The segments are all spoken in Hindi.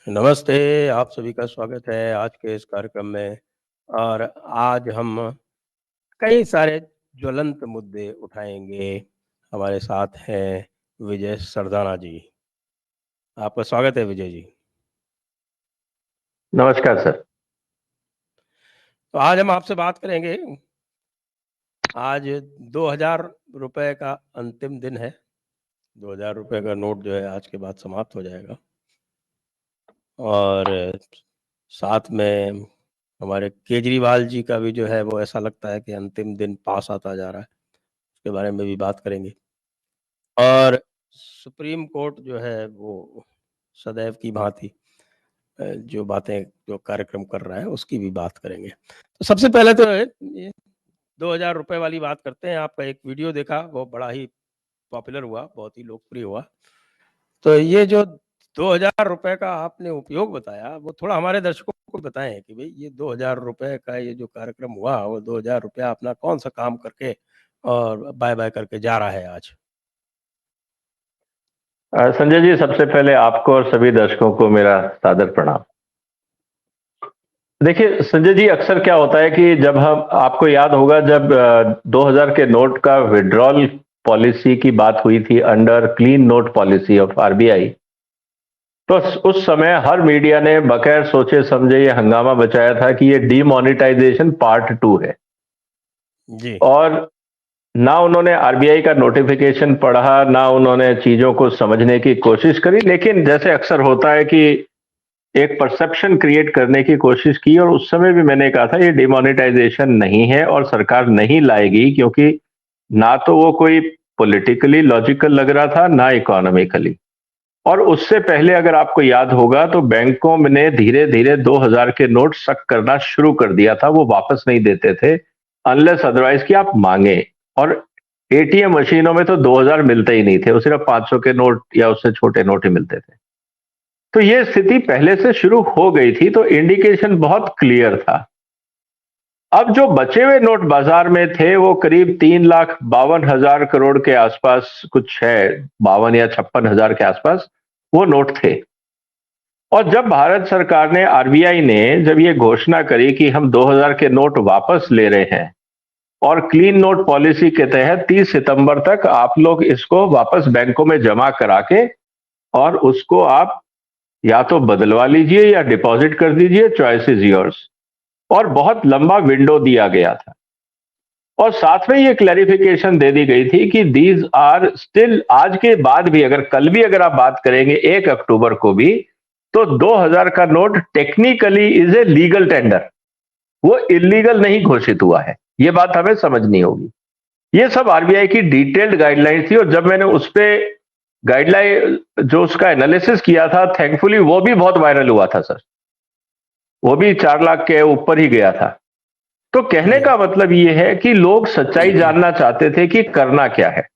नमस्ते, आप सभी का स्वागत है आज के इस कार्यक्रम में और आज हम कई सारे ज्वलंत मुद्दे उठाएँगे। हमारे साथ हैं विजय सरदाना जी। आपका स्वागत है विजय जी। नमस्कार सर। तो आज हम आपसे बात करेंगे, आज ₹2000 का अंतिम दिन है। ₹2000 का नोट जो है आज के बाद समाप्त हो जाएगा। और साथ में हमारे केजरीवाल जी का भी जो है वो ऐसा लगता है कि अंतिम दिन पास आता जा रहा है। उसके बारे में भी बात करेंगे। और सुप्रीम कोर्ट जो है वो सदैव की भांति जो बातें जो कार्यक्रम कर रहा है उसकी भी बात करेंगे। तो सबसे पहले तो ये ₹2000 वाली बात करते हैं। आपका एक वीडियो देखा, वो बड़ा ही पॉपुलर हुआ, बहुत ही लोकप्रिय हुआ। तो ये जो ₹2000 का आपने उपयोग बताया, वो थोड़ा हमारे दर्शकों को बताएँ कि भई ये ₹2000 का ये जो कार्यक्रम हुआ, वो ₹2000 अपना कौन-सा काम करके और बाय-बाय करके जा रहा है आज? संजय जी, सबसे पहले आपको और सभी दर्शकों को मेरा सादर प्रणाम। देखिए संजय जी, अक्सर क्या होता है कि जब हम आपको याद होगा जब 2000 के नोट का विड्रॉल पॉलिसी की बात हुई थी under clean note policy of RBI, तो उस समय हर मीडिया ने बगैर सोचे समझे ये हंगामा बचाया था कि ये डीमोनेटाइजेशन पार्ट 2 है। जी। और ना उन्होंने आरबीआई का नोटिफिकेशन पढ़ा, ना उन्होंने चीजों को समझने की कोशिश करी, लेकिन जैसे अक्सर होता है कि एक परसेप्शन क्रिएट करने की कोशिश की। और उस समय भी मैंने कहा था ये डिमोनेटाइजेशन नहीं है और सरकार नहीं लाएगी, क्योंकि ना तो वो कोई पॉलिटिकली लॉजिकल लग रहा था, ना इकोनॉमिकली। और उससे पहले अगर आपको याद होगा तो बैंकों ने धीरे धीरे 2000 के नोट सक करना शुरू कर दिया था। वो वापस नहीं देते थे अनलेस अदरवाइज कि आप मांगे। और एटीएम मशीनों में तो 2000 मिलते ही नहीं थे, वो सिर्फ 500 के नोट या उससे छोटे नोट ही मिलते थे। तो ये स्थिति पहले से शुरू हो गई थी, तो इंडिकेशन बहुत क्लियर था। अब जो बचे हुए नोट बाजार में थे वो करीब 3,52,000 करोड़ के आसपास कुछ है, 52 या 56,000 के आसपास वो नोट थे। और जब भारत सरकार ने, आरबीआई ने जब ये घोषणा करी कि हम 2000 के नोट वापस ले रहे हैं और क्लीन नोट पॉलिसी के तहत 30 सितंबर तक आप लोग इसको वापस बैंकों में जमा करा के और उसको आप या तो बदलवा लीजिए या डिपॉजिट कर दीजिए, चॉइस इज योर्स। और बहुत लंबा विंडो दिया गया था। और साथ में ये क्लैरिफिकेशन दे दी गई थी कि दीज आर स्टिल, आज के बाद भी, अगर कल भी अगर आप बात करेंगे 1 अक्टूबर को भी, तो 2000 का note technically is a legal tender, वो इलीगल नहीं घोषित हुआ है। ये बात हमें समझनी होगी। ये सब आरबीआई की डिटेल्ड गाइडलाइन थी। और जब मैंने उस पे गाइडलाइन जो उसका एनालिसिस किया था, थैंकफुली वो भी बहुत वायरल हुआ था सर। वो भी 4 लाख के ऊपर ही गया था। तो कहने जी। का मतलब ये है कि लोग सच्चाई जानना चाहते थे कि करना क्या है।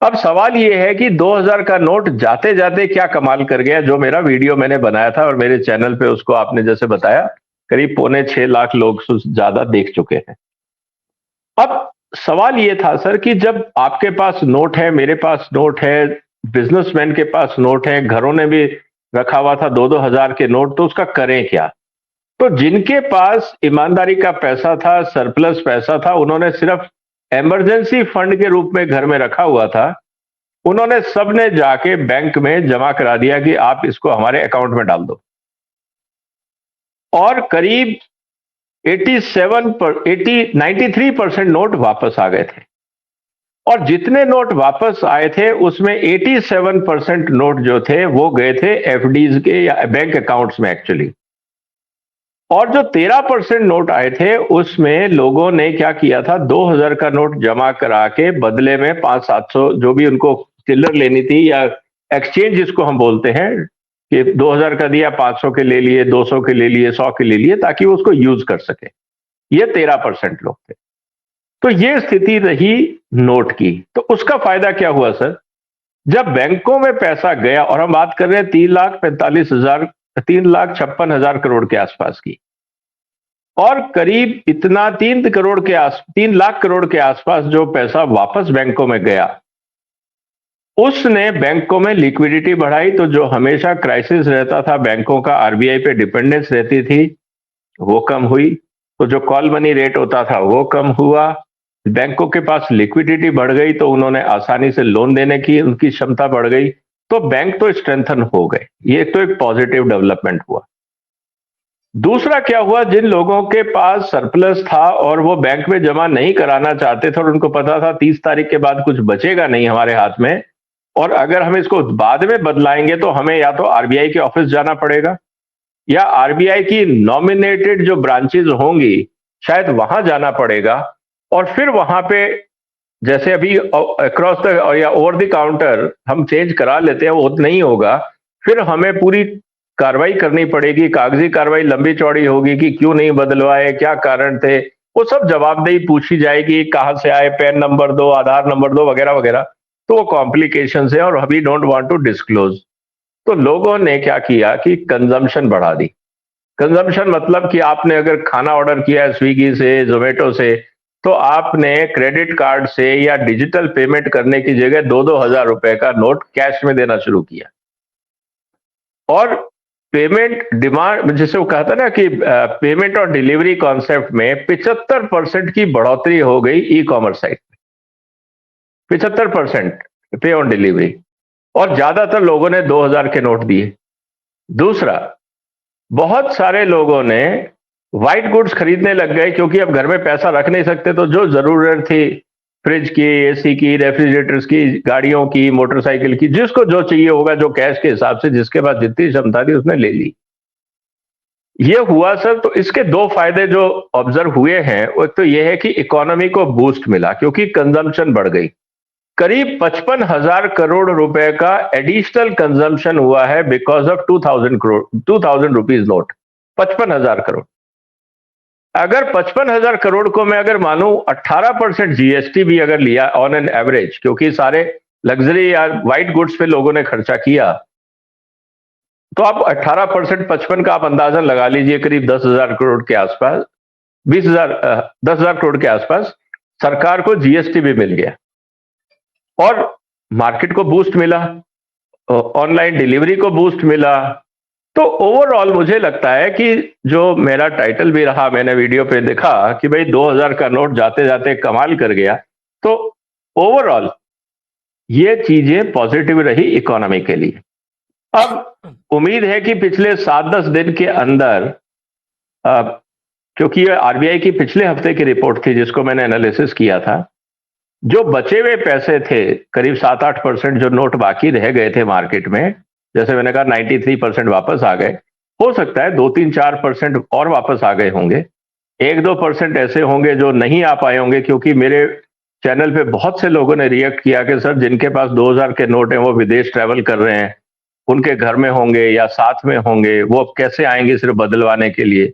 अब सवाल ये है कि 2000 का नोट जाते जाते क्या कमाल कर गया। जो मेरा वीडियो मैंने बनाया था और मेरे चैनल पे उसको आपने जैसे बताया, करीब 5.25 लाख लोग ज्यादा देख चुके हैं। अब सवाल ये था सर कि जब आपके पास नोट है, मेरे पास नोट है, बिजनेसमैन के पास नोट है, घरों ने भी रखा हुआ था 2-2 हजार के नोट, तो उसका करें क्या। तो जिनके पास ईमानदारी का पैसा था, सरप्लस पैसा था, उन्होंने सिर्फ इमरजेंसी फंड के रूप में घर में रखा हुआ था, उन्होंने सबने जाके बैंक में जमा करा दिया कि आप इसको हमारे अकाउंट में डाल दो। और करीब 93% नोट वापस आ गए थे। और जितने नोट वापस आए थे उसमें 87% नोट जो थे वो गए थे एफडीज के या बैंक अकाउंट्स में एक्चुअली। और जो 13% नोट आए थे उसमें लोगों ने क्या किया था, 2000 का नोट जमा करा के बदले में 500-700 जो भी उनको चिल्लर लेनी थी, या एक्सचेंज जिसको हम बोलते हैं, कि 2000 का दिया 500 के ले लिए, 200 के ले लिए, 100 के ले लिए, ताकि वो उसको यूज कर सके। ये 13% लोग थे। तो ये स्थिति रही नोट की। तो उसका फायदा क्या हुआ सर, जब बैंकों में पैसा गया, और हम बात कर रहे हैं 3,45,000, 3,56,000 करोड़ के आसपास की, और करीब इतना 3 लाख करोड़ के आसपास जो पैसा वापस बैंकों में गया, उसने बैंकों में लिक्विडिटी बढ़ाई, तो जो हमेशा क्राइसिस रहता था बैंकों का, आरबीआई पे डिपेंडेंस रहती थी, वो कम हुई। तो जो कॉल मनी रेट होता था वो कम हुआ। बैंकों के पास लिक्विडिटी बढ़ गई, तो उन्होंने आसानी से लोन देने की उनकी क्षमता बढ़ गई। तो बैंक तो स्ट्रेंथन हो गए। ये तो एक पॉजिटिव डेवलपमेंट हुआ। दूसरा क्या हुआ, जिन लोगों के पास सरप्लस था और वो बैंक में जमा नहीं कराना चाहते थे और उनको पता था 30 तारीख के बाद कुछ बचेगा नहीं हमारे हाथ में, और अगर हम इसको बाद में बदलाएंगे तो हमें या तो आरबीआई के ऑफिस जाना पड़ेगा या आरबीआई की नॉमिनेटेड जो ब्रांचेस होंगी शायद वहां जाना पड़ेगा, और फिर वहां पे जैसे अभी अक्रॉस द या ओवर द काउंटर हम चेंज करा लेते हैं, वो नहीं होगा। फिर हमें पूरी कार्रवाई करनी पड़ेगी, कागजी कार्रवाई लंबी चौड़ी होगी कि क्यों नहीं बदलवाए, क्या कारण थे। वो सब जवाबदेही पूछी जाएगी, कहां से आए, पैन नंबर दो, आधार नंबर दो, वगैरह वगैरह। तो वो कॉम्प्लिकेशन है और we don't want to disclose. तो लोगों ने क्या किया कि कंजम्पशन बढ़ा दी। कंजम्पशन मतलब कि आपने अगर खाना ऑर्डर किया है स्विगी से, जोमेटो से, तो आपने क्रेडिट कार्ड से या डिजिटल पेमेंट करने की जगह 2-2 हजार रुपए का नोट कैश में देना शुरू किया। और पेमेंट डिमांड, जिसे वो कहता ना कि पेमेंट और डिलीवरी कॉन्सेप्ट में 75% की बढ़ोतरी हो गई ई कॉमर्स साइट में। 75% पे ऑन डिलीवरी, और ज्यादातर लोगों ने 2 हजार के नोट दिए। दूसरा, बहुत सारे लोगों ने व्हाइट गुड्स खरीदने लग गए, क्योंकि अब घर में पैसा रख नहीं सकते, तो जो जरूरत थी फ्रिज की, एसी की, रेफ्रिजरेटर्स की, गाड़ियों की, मोटरसाइकिल की, जिसको जो चाहिए होगा, जो कैश के हिसाब से जिसके पास जितनी क्षमता थी उसने ले ली। ये हुआ सर। तो इसके दो फायदे जो ऑब्जर्व हुए हैं, वो तो ये है कि इकोनॉमी को बूस्ट मिला क्योंकि कंजम्पशन बढ़ गई। करीब 55,000 करोड़ रुपए का एडिशनल कंजम्पशन हुआ है because of 2,000 rupees note. 55,000 crore. अगर 55,000 करोड़ को मैं अगर मानूं 18% जीएसटी भी अगर लिया ऑन एन एवरेज, क्योंकि सारे लग्जरी या व्हाइट गुड्स पे लोगों ने खर्चा किया, तो आप 18% 55 का आप अंदाजन लगा लीजिए, करीब 10,000 करोड़ के आसपास, 10,000 करोड़ के आसपास सरकार को जीएसटी भी मिल गया और मार्केट को बूस्ट मिला, ऑनलाइन डिलीवरी को बूस्ट मिला। तो ओवरऑल मुझे लगता है कि जो मेरा टाइटल भी रहा, मैंने वीडियो पे देखा कि भाई 2,000 का नोट जाते जाते कमाल कर गया। तो ओवरऑल ये चीजें पॉजिटिव रही इकोनॉमी के लिए। अब उम्मीद है कि पिछले 7-10 दिन के अंदर, क्योंकि ये आरबीआई की पिछले हफ्ते की रिपोर्ट थी जिसको मैंने एनालिसिस किया था, जो बचे हुए पैसे थे करीब 7-8% जो नोट बाकी रह गए थे मार्केट में, जैसे मैंने कहा 93% वापस आ गए। हो सकता है 2-3-4% और वापस आ गए होंगे। 1-2% ऐसे होंगे जो नहीं आ पाए होंगे, क्योंकि मेरे चैनल पे बहुत से लोगों ने रिएक्ट किया कि सर जिनके पास 2,000 के नोट हैं वो विदेश ट्रैवल कर रहे हैं, उनके घर में होंगे या साथ में होंगे, वो अब कैसे आएंगे सिर्फ बदलवाने के लिए।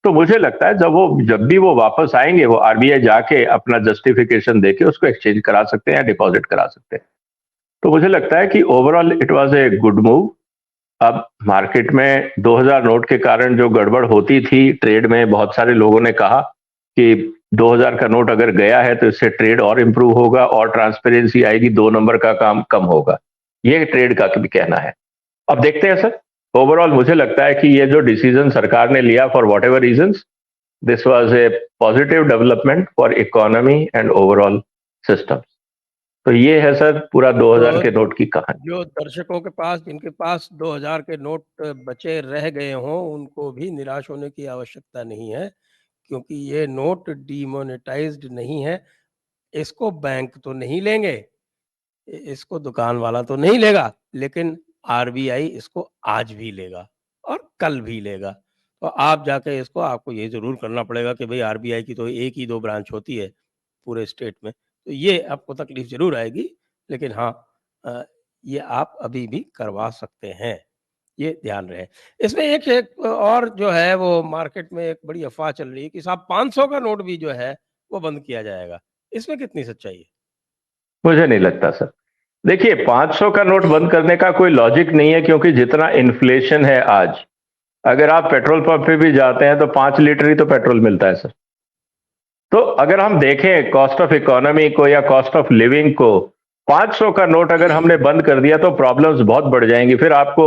तो मुझे लगता है जब भी वो वापस आएंगे, वो आरबीआई जाके अपना जस्टिफिकेशन देके उसको एक्सचेंज करा सकते हैं या डिपॉजिट करा सकते हैं। तो मुझे लगता है कि overall it was a good move. अब मार्केट में 2,000 नोट के कारण जो गड़बड़ होती थी ट्रेड में, बहुत सारे लोगों ने कहा कि 2,000 का नोट अगर गया है तो इससे ट्रेड और इंप्रूव होगा और ट्रांसपेरेंसी आएगी, 2 नंबर का काम कम होगा। ये ट्रेड का भी कहना है। अब देखते हैं सर। ओवरऑल मुझे लगता है कि ये जो डिसीजन सरकार ने लिया, for what ever reasons, this was a positive development for economy and overall system. तो ये है सर पूरा 2,000 के नोट की कहानी। जो दर्शकों के पास, जिनके पास 2,000 के नोट बचे रह गए हों, उनको भी निराश होने की आवश्यकता नहीं है, क्योंकि ये नोट डिमोनेटाइज्ड नहीं है। इसको बैंक तो नहीं लेंगे, इसको दुकान वाला तो नहीं लेगा, लेकिन आरबीआई इसको आज भी लेगा और कल भी लेगा। तो आप जाके इसको, आपको ये ज़रूर करना पड़ेगा कि भई आरबीआई की तो 1 ही 2 ब्रांच होती है पूरे स्टेट में, तो ये आपको तकलीफ़ ज़रूर आएगी। लेकिन हाँ, अ, ये आप अभी भी करवा सकते हैं, ये ध्यान रहे। इसमें एक एक और जो है वो मार्केट में एक बड़ी अफ़वाह चल रही है कि साहब 500 का नोट भी जो है वो बंद किया जाएगा। इसमें कितनी सच्चाई है? मुझे नहीं लगता सर। देखिए 500 का नोट बंद करने का कोई लॉजिक नहीं है, क्योंकि जितना इन्फ्लेशन है आज, अगर आप पेट्रोल पंप पे भी जाते हैं तो 5 लीटर ही तो पेट्रोल मिलता है सर। तो अगर हम देखें कॉस्ट ऑफ इकोनॉमी को या कॉस्ट ऑफ लिविंग को, 500 का नोट अगर हमने बंद कर दिया तो प्रॉब्लम्स बहुत बढ़ जाएंगी। फिर आपको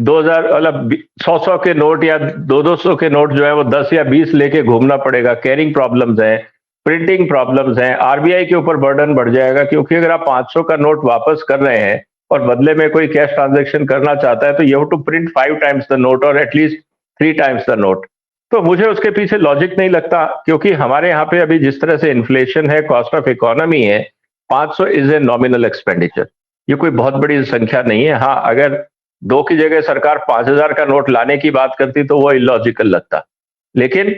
2000 मतलब 100 के नोट या 200 के नोट जो है वो 10 या 20 लेके घूमना पड़ेगा। कैरिंग प्रॉब्लम्स हैं, प्रिंटिंग प्रॉब्लम्स हैं, आरबीआई के ऊपर बर्डन बढ़ जाएगा, क्योंकि अगर आप 500 का नोट वापस कर रहे हैं और बदले में कोई कैश ट्रांजेक्शन करना चाहता है तो you have to print 5 times the note और एटलीस्ट 3 टाइम्स द नोट। तो मुझे उसके पीछे लॉजिक नहीं लगता, क्योंकि हमारे यहाँ पे अभी जिस तरह से इन्फ्लेशन है, कॉस्ट ऑफ इकोनॉमी है, 500 इज ए नॉमिनल एक्सपेंडिचर। ये कोई बहुत बड़ी संख्या नहीं है। हाँ, अगर 2 की जगह सरकार 5000 का नोट लाने की बात करती तो वो इलॉजिकल लगता, लेकिन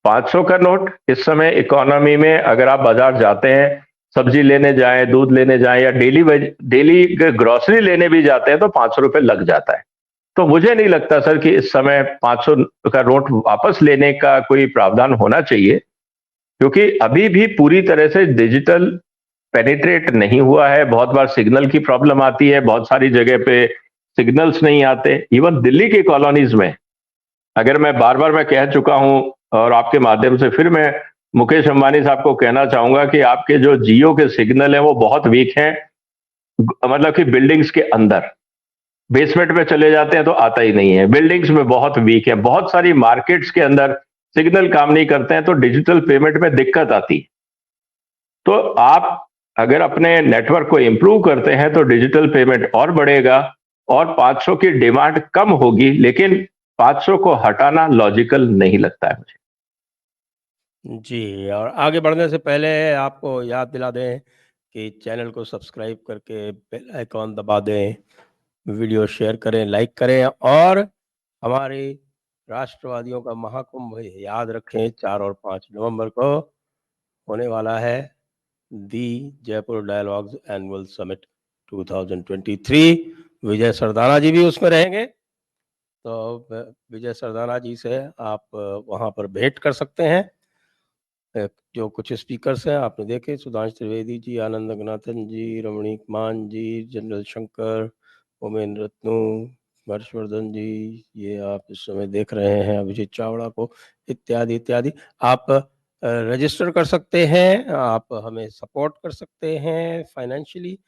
500 का नोट इस समय इकोनॉमी में, अगर आप बाजार जाते हैं, सब्जी लेने जाएं, दूध लेने जाएं या डेली ग्रोसरी लेने भी जाते हैं तो 500 रुपए लग जाता है। तो मुझे नहीं लगता सर कि इस समय 500 का नोट वापस लेने का कोई प्रावधान होना चाहिए, क्योंकि अभी भी पूरी तरह से डिजिटल पेनिट्रेट नहीं हुआ है। बहुत बार सिग्नल की प्रॉब्लम आती है, बहुत सारी जगह पे सिग्नल्स नहीं आते। इवन दिल्ली की कॉलोनीज में, अगर मैं बार बार मैं कह चुका हूं और आपके माध्यम से फिर मैं मुकेश अंबानी साहब को कहना चाहूंगा कि आपके जो जियो के सिग्नल हैं वो बहुत वीक हैं। मतलब कि बिल्डिंग्स के अंदर, बेसमेंट में चले जाते हैं तो आता ही नहीं है, बिल्डिंग्स में बहुत वीक है। बहुत सारी मार्केट्स के अंदर सिग्नल काम नहीं करते हैं तो डिजिटल पेमेंट में दिक्कत आती है। तो आप अगर अपने नेटवर्क को इंप्रूव करते हैं तो डिजिटल पेमेंट और बढ़ेगा और 500 की डिमांड कम होगी, लेकिन 500 को हटाना लॉजिकल नहीं लगता है मुझे। जी, और आगे बढ़ने से पहले आपको याद दिला दें कि चैनल को सब्सक्राइब करके बेल आइकॉन दबा दें, वीडियो शेयर करें, लाइक करें और हमारे राष्ट्रवादियों का महाकुंभ याद रखें 4 और 5 नवंबर को होने वाला है, दी जयपुर डायलॉग्स एनुअल समिट 2023। विजय सरदाना जी भी उसमें रहेंगे, तो विजय सरदाना जी से आप वहाँ पर भेंट कर सकते हैं। जो कुछ स्पीकर्स हैं आपने देखे, सुधांशु त्रिवेदी जी, आनंद रंगनाथन जी, रमणीक मान जी, जनरल शंकर, उमेंद्र रत्नू, हर्षवर्धन जी, ये आप इस समय देख रहे हैं अभिजीत चावड़ा को, इत्यादि इत्यादि। आप रजिस्टर कर सकते हैं, आप हमें सपोर्ट कर सकते हैं फाइनेंशियली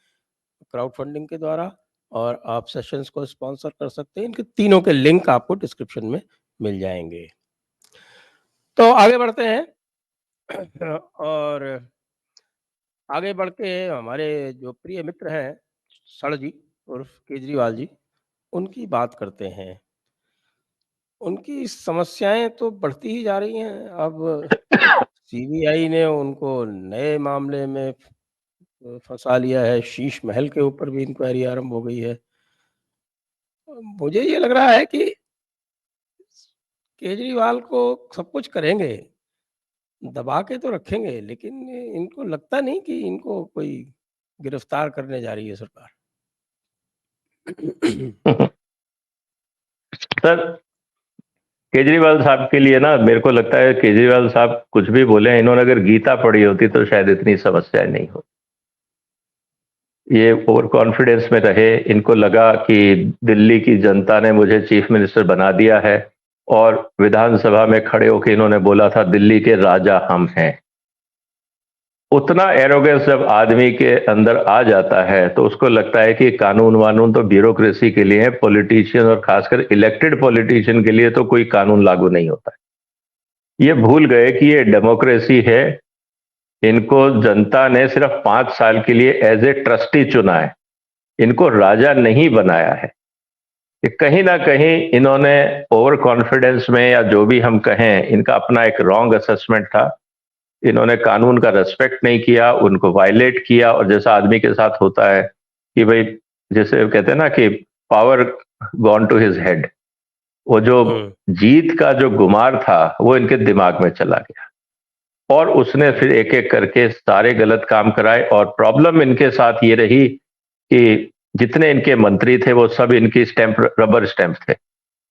क्राउड फंडिंग के द्वारा, और आप सेशंस को स्पॉन्सर कर सकते हैं। इनके तीनों के लिंक आपको डिस्क्रिप्शन में मिल जाएंगे। तो आगे बढ़ते हैं और आगे बढ़ के हमारे जो प्रिय मित्र हैं सर जी उर्फ केजरीवाल जी, उनकी बात करते हैं। उनकी समस्याएं तो बढ़ती ही जा रही हैं। अब सीबीआई ने उनको नए मामले में फंसा लिया है, शीश महल के ऊपर भी इंक्वायरी आरंभ हो गई है। मुझे ये लग रहा है कि केजरीवाल को सब कुछ करेंगे, दबा के तो रखेंगे, लेकिन इनको लगता नहीं कि इनको कोई गिरफ्तार करने जा रही है सरकार। सर, केजरीवाल साहब के लिए ना, मेरे को लगता है केजरीवाल साहब कुछ भी बोले, इन्होंने अगर गीता पढ़ी होती तो शायद इतनी समस्याएं नहीं होती। ये ओवर कॉन्फिडेंस में रहे, इनको लगा कि दिल्ली की जनता ने मुझे चीफ मिनिस्टर बना दिया है, और विधानसभा में खड़े होकर इन्होंने बोला था दिल्ली के राजा हम हैं। उतना एरोगेंस जब आदमी के अंदर आ जाता है तो उसको लगता है कि कानून वानून तो ब्यूरोक्रेसी के लिए है, पॉलिटिशियन और खासकर इलेक्टेड पॉलिटिशियन के लिए तो कोई कानून लागू नहीं होता है। ये भूल गए कि ये डेमोक्रेसी है। इनको जनता ने सिर्फ 5 साल के लिए एज ए ट्रस्टी चुना है, इनको राजा नहीं बनाया है। कि कहीं ना कहीं इन्होंने ओवर कॉन्फिडेंस में, या जो भी हम कहें, इनका अपना एक रॉन्ग असेसमेंट था। इन्होंने कानून का रेस्पेक्ट नहीं किया, उनको वायलेट किया, और जैसा आदमी के साथ होता है कि भाई, जैसे कहते हैं ना कि power gone to his head, वो जो जीत का जो गुमार था वो इनके दिमाग में चला गया, और उसने फिर एक एक करके सारे गलत काम कराए। और प्रॉब्लम इनके साथ ये रही कि जितने इनके मंत्री थे वो सब इनकी स्टैंप, रबर स्टैंप थे।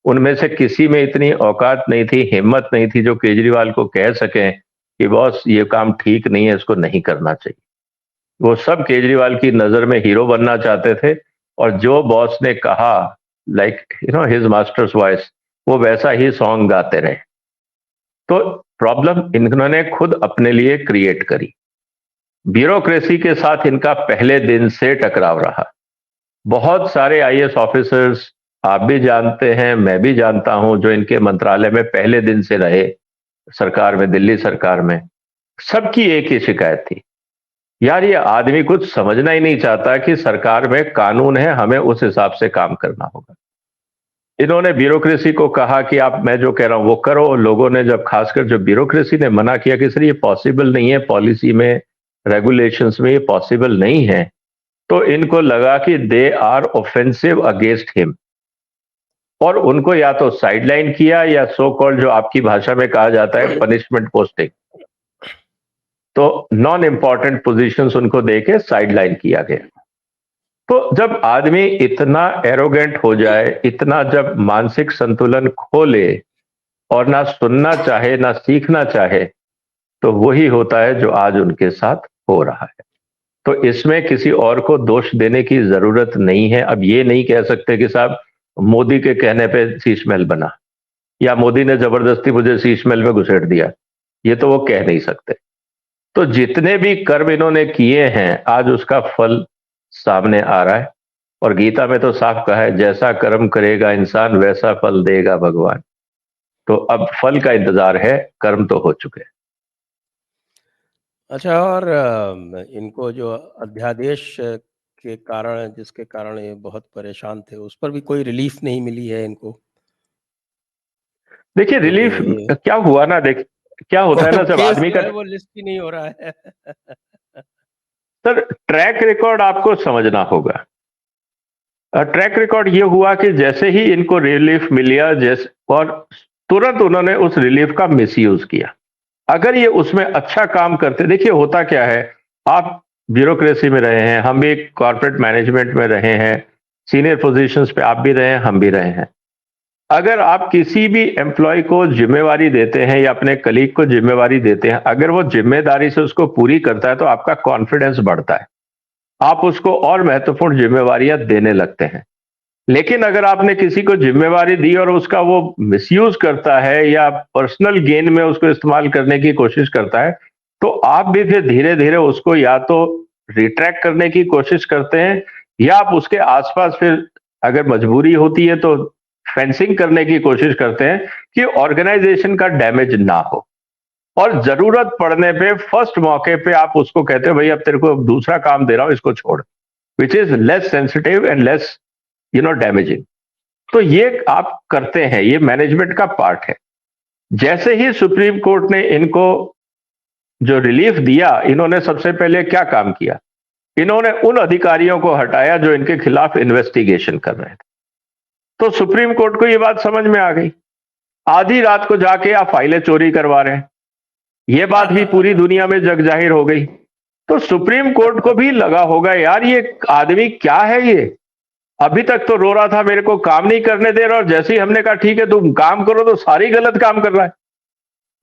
उनमें से किसी में इतनी औकात नहीं थी, हिम्मत नहीं थी जो केजरीवाल को कह सकें कि बॉस ये काम ठीक नहीं है, इसको नहीं करना चाहिए। वो सब केजरीवाल की नजर में हीरो बनना चाहते थे, और जो बॉस ने कहा, लाइक हिज मास्टर्स वॉइस, वो वैसा ही सॉन्ग गाते रहे। तो प्रॉब्लम इन्होंने खुद अपने लिए क्रिएट करी। ब्यूरोक्रेसी के साथ इनका पहले दिन से टकराव रहा। बहुत सारे आईएएस ऑफिसर्स, आप भी जानते हैं, मैं भी जानता हूं, जो इनके मंत्रालय में पहले दिन से रहे, सरकार में, दिल्ली सरकार में, सबकी एक ही शिकायत थी, यार ये आदमी कुछ समझना ही नहीं चाहता कि सरकार में कानून है, हमें उस हिसाब से काम करना होगा। इन्होंने ब्यूरोक्रेसी को कहा कि आप, मैं जो कह रहा हूं वो करो। लोगों ने जब, खासकर जो ब्यूरोक्रेसी ने मना किया कि सर ये पॉसिबल नहीं है, पॉलिसी में, रेगुलेशंस में ये पॉसिबल नहीं है, तो इनको लगा कि they are offensive against him, और उनको या तो साइडलाइन किया या सो कॉल्ड, जो आपकी भाषा में कहा जाता है, पनिशमेंट पोस्टिंग। तो नॉन इंपॉर्टेंट पोजीशंस उनको देके साइडलाइन किया गया। तो जब आदमी इतना एरोगेंट हो जाए, इतना जब मानसिक संतुलन खो ले और ना सुनना चाहे ना सीखना चाहे, तो वही होता है जो आज उनके साथ हो रहा है। तो इसमें किसी और को दोष देने की जरूरत नहीं है। अब ये नहीं कह सकते कि साहब मोदी के कहने पे शीश महल बना, या मोदी ने जबरदस्ती मुझे शीश महल में घुसेड़ दिया, ये तो वो कह नहीं सकते। तो जितने भी कर्म इन्होंने किए हैं, आज उसका फल सामने आ रहा है। और गीता में तो साफ कहा है, जैसा कर्म करेगा इंसान वैसा फल देगा भगवान। तो अब फल का इंतजार है, कर्म तो हो चुके हैं। अच्छा, और इनको जो अध्यादेश के कारण, जिसके कारण ये बहुत परेशान थे, उस पर भी कोई रिलीफ नहीं मिली है इनको? देखिए क्योंकि रिलीफ क्या हुआ ना, देख क्या होता है ना, जब केस आदमी जो का, है वो लिस्ट ही नहीं हो रहा है। सर ट्रैक रिकॉर्ड आपको समझना होगा। ट्रैक रिकॉर्ड ये हुआ कि जैसे ही इनको रिलीफ मिला, जैसे, और तुरंत उन्होंने उस रिलीफ का मिसयूज किया। अगर ये उसमें अच्छा काम करते, देखिए होता क्या है, आप ब्यूरोक्रेसी में रहे हैं, हम भी कॉर्पोरेट मैनेजमेंट में रहे हैं, सीनियर पोजीशंस पे आप भी रहे हैं, हम भी रहे हैं। अगर आप किसी भी एम्प्लॉय को जिम्मेवारी देते हैं या अपने कलीग को जिम्मेवारी देते हैं, अगर वो जिम्मेदारी से उसको पूरी करता है, तो आपका कॉन्फिडेंस बढ़ता है, आप उसको और महत्वपूर्ण जिम्मेवारियां देने लगते हैं। लेकिन अगर आपने किसी को जिम्मेवारी दी और उसका वो मिसयूज करता है या पर्सनल गेन में उसको इस्तेमाल करने की कोशिश करता है, तो आप भी फिर धीरे धीरे उसको या तो रिट्रैक्ट करने की कोशिश करते हैं, या आप उसके आसपास फिर, अगर मजबूरी होती है तो फेंसिंग करने की कोशिश करते हैं कि ऑर्गेनाइजेशन का डैमेज ना हो। और जरूरत पड़ने पे फर्स्ट मौके पे आप उसको कहते हो, भाई अब तेरे को दूसरा काम दे रहा हूं, इसको छोड़, which is less sensitive and less damaging. तो ये आप करते हैं, ये मैनेजमेंट का पार्ट है। जैसे ही सुप्रीम कोर्ट ने इनको जो रिलीफ दिया, इन्होंने सबसे पहले क्या काम किया, इन्होंने उन अधिकारियों को हटाया जो इनके खिलाफ इन्वेस्टिगेशन कर रहे थे। तो सुप्रीम कोर्ट को ये बात समझ में आ गई, आधी रात को जाके आप फाइलें चोरी करवा रहे हैं, ये बात भी पूरी दुनिया में जग जाहिर हो गई। तो सुप्रीम कोर्ट को भी लगा होगा, यार ये आदमी क्या है, ये अभी तक तो रो रहा था मेरे को काम नहीं करने दे रहा, और जैसे ही हमने कहा ठीक है तुम काम करो, तो सारी गलत काम कर रहा है।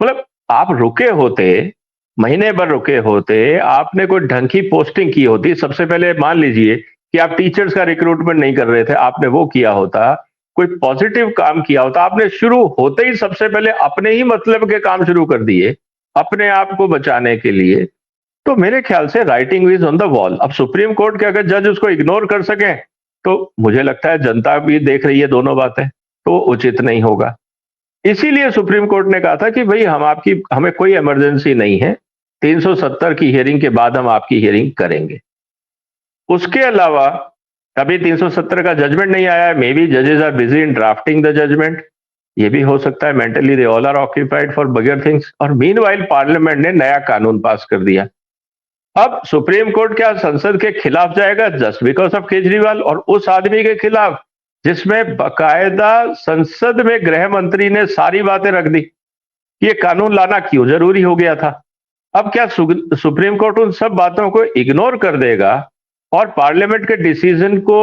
मतलब आप रुके होते, महीने भर रुके होते, आपने कोई ढंग की पोस्टिंग की होती, सबसे पहले मान लीजिए कि आप टीचर्स का रिक्रूटमेंट नहीं कर रहे थे, आपने वो किया होता, कोई पॉजिटिव काम किया होता। आपने शुरू होते ही सबसे पहले अपने ही मतलब के काम शुरू कर दिए अपने आप को बचाने के लिए, तो मेरे ख्याल से writing is on the wall. अब सुप्रीम कोर्ट के अगर जज उसको इग्नोर कर सके, तो मुझे लगता है जनता भी देख रही है दोनों बातें, तो उचित नहीं होगा। इसीलिए सुप्रीम कोर्ट ने कहा था कि भाई हमें कोई इमरजेंसी नहीं है, 370 की हियरिंग के बाद हम आपकी हियरिंग करेंगे। उसके अलावा अभी 370 का जजमेंट नहीं आया है, मे बी जजेस are busy in drafting the judgement, ये भी हो सकता है, mentally they all are occupied for बगैर थिंग्स। और मीनवाइल पार्लियामेंट ने नया कानून पास कर दिया। अब सुप्रीम कोर्ट क्या संसद के खिलाफ जाएगा जस्ट बिकॉज ऑफ केजरीवाल, और उस आदमी के खिलाफ जिसमें बकायदा संसद में गृह मंत्री ने सारी बातें रख दी, ये कानून लाना क्यों जरूरी हो गया था। अब क्या सुप्रीम कोर्ट उन सब बातों को इग्नोर कर देगा और पार्लियामेंट के डिसीजन को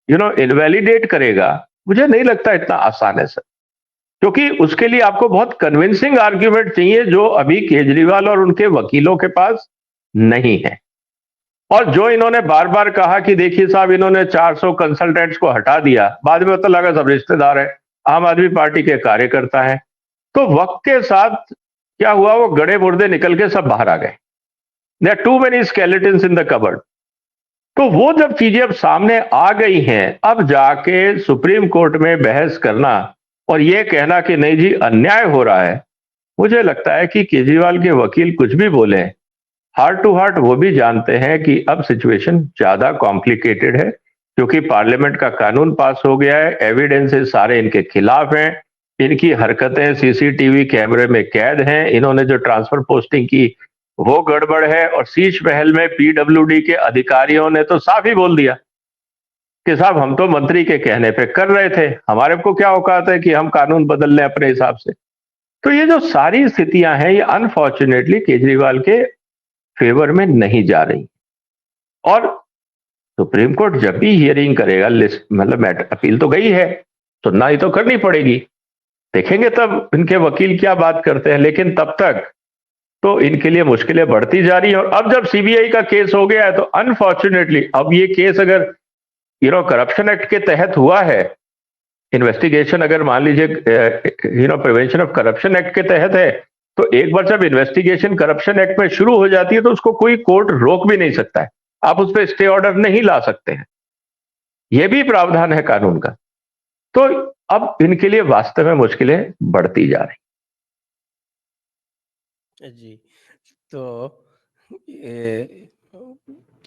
इनवैलिडेट करेगा? मुझे नहीं लगता इतना आसान है सर, क्योंकि उसके लिए आपको बहुत कन्विंसिंग आर्ग्यूमेंट चाहिए, जो अभी केजरीवाल और उनके वकीलों के पास नहीं है। और जो इन्होंने बार बार कहा कि देखिए साहब, इन्होंने 400 कंसल्टेंट्स को हटा दिया, बाद में पता लगा सब रिश्तेदार है, आम आदमी पार्टी के कार्यकर्ता है। तो वक्त के साथ क्या हुआ, वो गड़े मुर्दे निकल के सब बाहर आ गए। There are too many skeletons in the cupboard. तो वो जब चीजें अब सामने आ गई हैं, अब जाके सुप्रीम कोर्ट में बहस करना और ये कहना कि नहीं जी अन्याय हो रहा है, मुझे लगता है कि केजरीवाल के वकील कुछ भी बोले, हार्ट टू हार्ट वो भी जानते हैं कि अब सिचुएशन ज्यादा कॉम्प्लिकेटेड है, क्योंकि पार्लियामेंट का कानून पास हो गया है, एविडेंसेस सारे इनके खिलाफ हैं, इनकी हरकतें सीसीटीवी कैमरे में कैद हैं, इन्होंने जो ट्रांसफर पोस्टिंग की वो गड़बड़ है, और शीश महल में पीडब्ल्यूडी के अधिकारियों ने तो साफ ही बोल दिया कि साहब हम तो मंत्री के कहने पे कर रहे थे, हमारे को क्या औकात है कि हम कानून बदल लें अपने हिसाब से। तो ये जो सारी स्थितियां हैं ये अनफॉर्चुनेटली केजरीवाल के फेवर में नहीं जा रही, और सुप्रीम कोर्ट जब भी हियरिंग करेगा, लिस्ट मतलब अपील तो गई है, सुनना ही तो करनी पड़ेगी, देखेंगे तब इनके वकील क्या बात करते हैं, लेकिन तब तक तो इनके लिए मुश्किलें बढ़ती जा रही हैं। और अब जब सीबीआई का केस हो गया है तो अनफॉर्चुनेटली अब ये केस अगर करप्शन एक्ट के तहत हुआ है, इन्वेस्टिगेशन अगर मान लीजिए प्रिवेंशन ऑफ करप्शन एक्ट के तहत है, तो एक बार जब इन्वेस्टिगेशन करप्शन एक्ट में शुरू हो जाती है तो उसको कोई कोर्ट रोक भी नहीं सकता है, आप उस पर स्टे ऑर्डर नहीं ला सकते हैं, यह भी प्रावधान है कानून का। तो अब इनके लिए वास्तव में मुश्किलें बढ़ती जा रही। जी, तो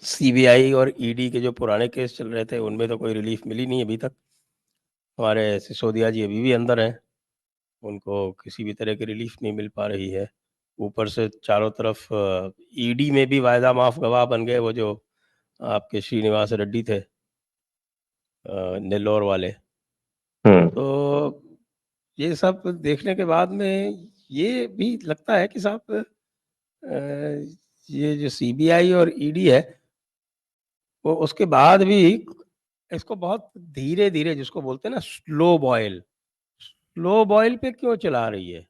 सीबीआई और ईडी के जो पुराने केस चल रहे थे उनमें तो कोई रिलीफ मिली नहीं अभी तक। हमारे सिसोदिया जी अभी भी अंदर हैं, उनको किसी भी तरह की रिलीफ नहीं मिल पा रही है। ऊपर से चारों तरफ ईडी में भी वायदा माफ गवाह बन गए वो जो आपके श्रीनिवास रेड्डी थे, नेल्लोर वाले। तो ये सब देखने के बाद में ये भी लगता है कि साहब ये जो सीबीआई और ईडी है वो उसके बाद भी इसको बहुत धीरे-धीरे, जिसको बोलते हैं ना स्लो बॉयल पे क्यों चला रही है?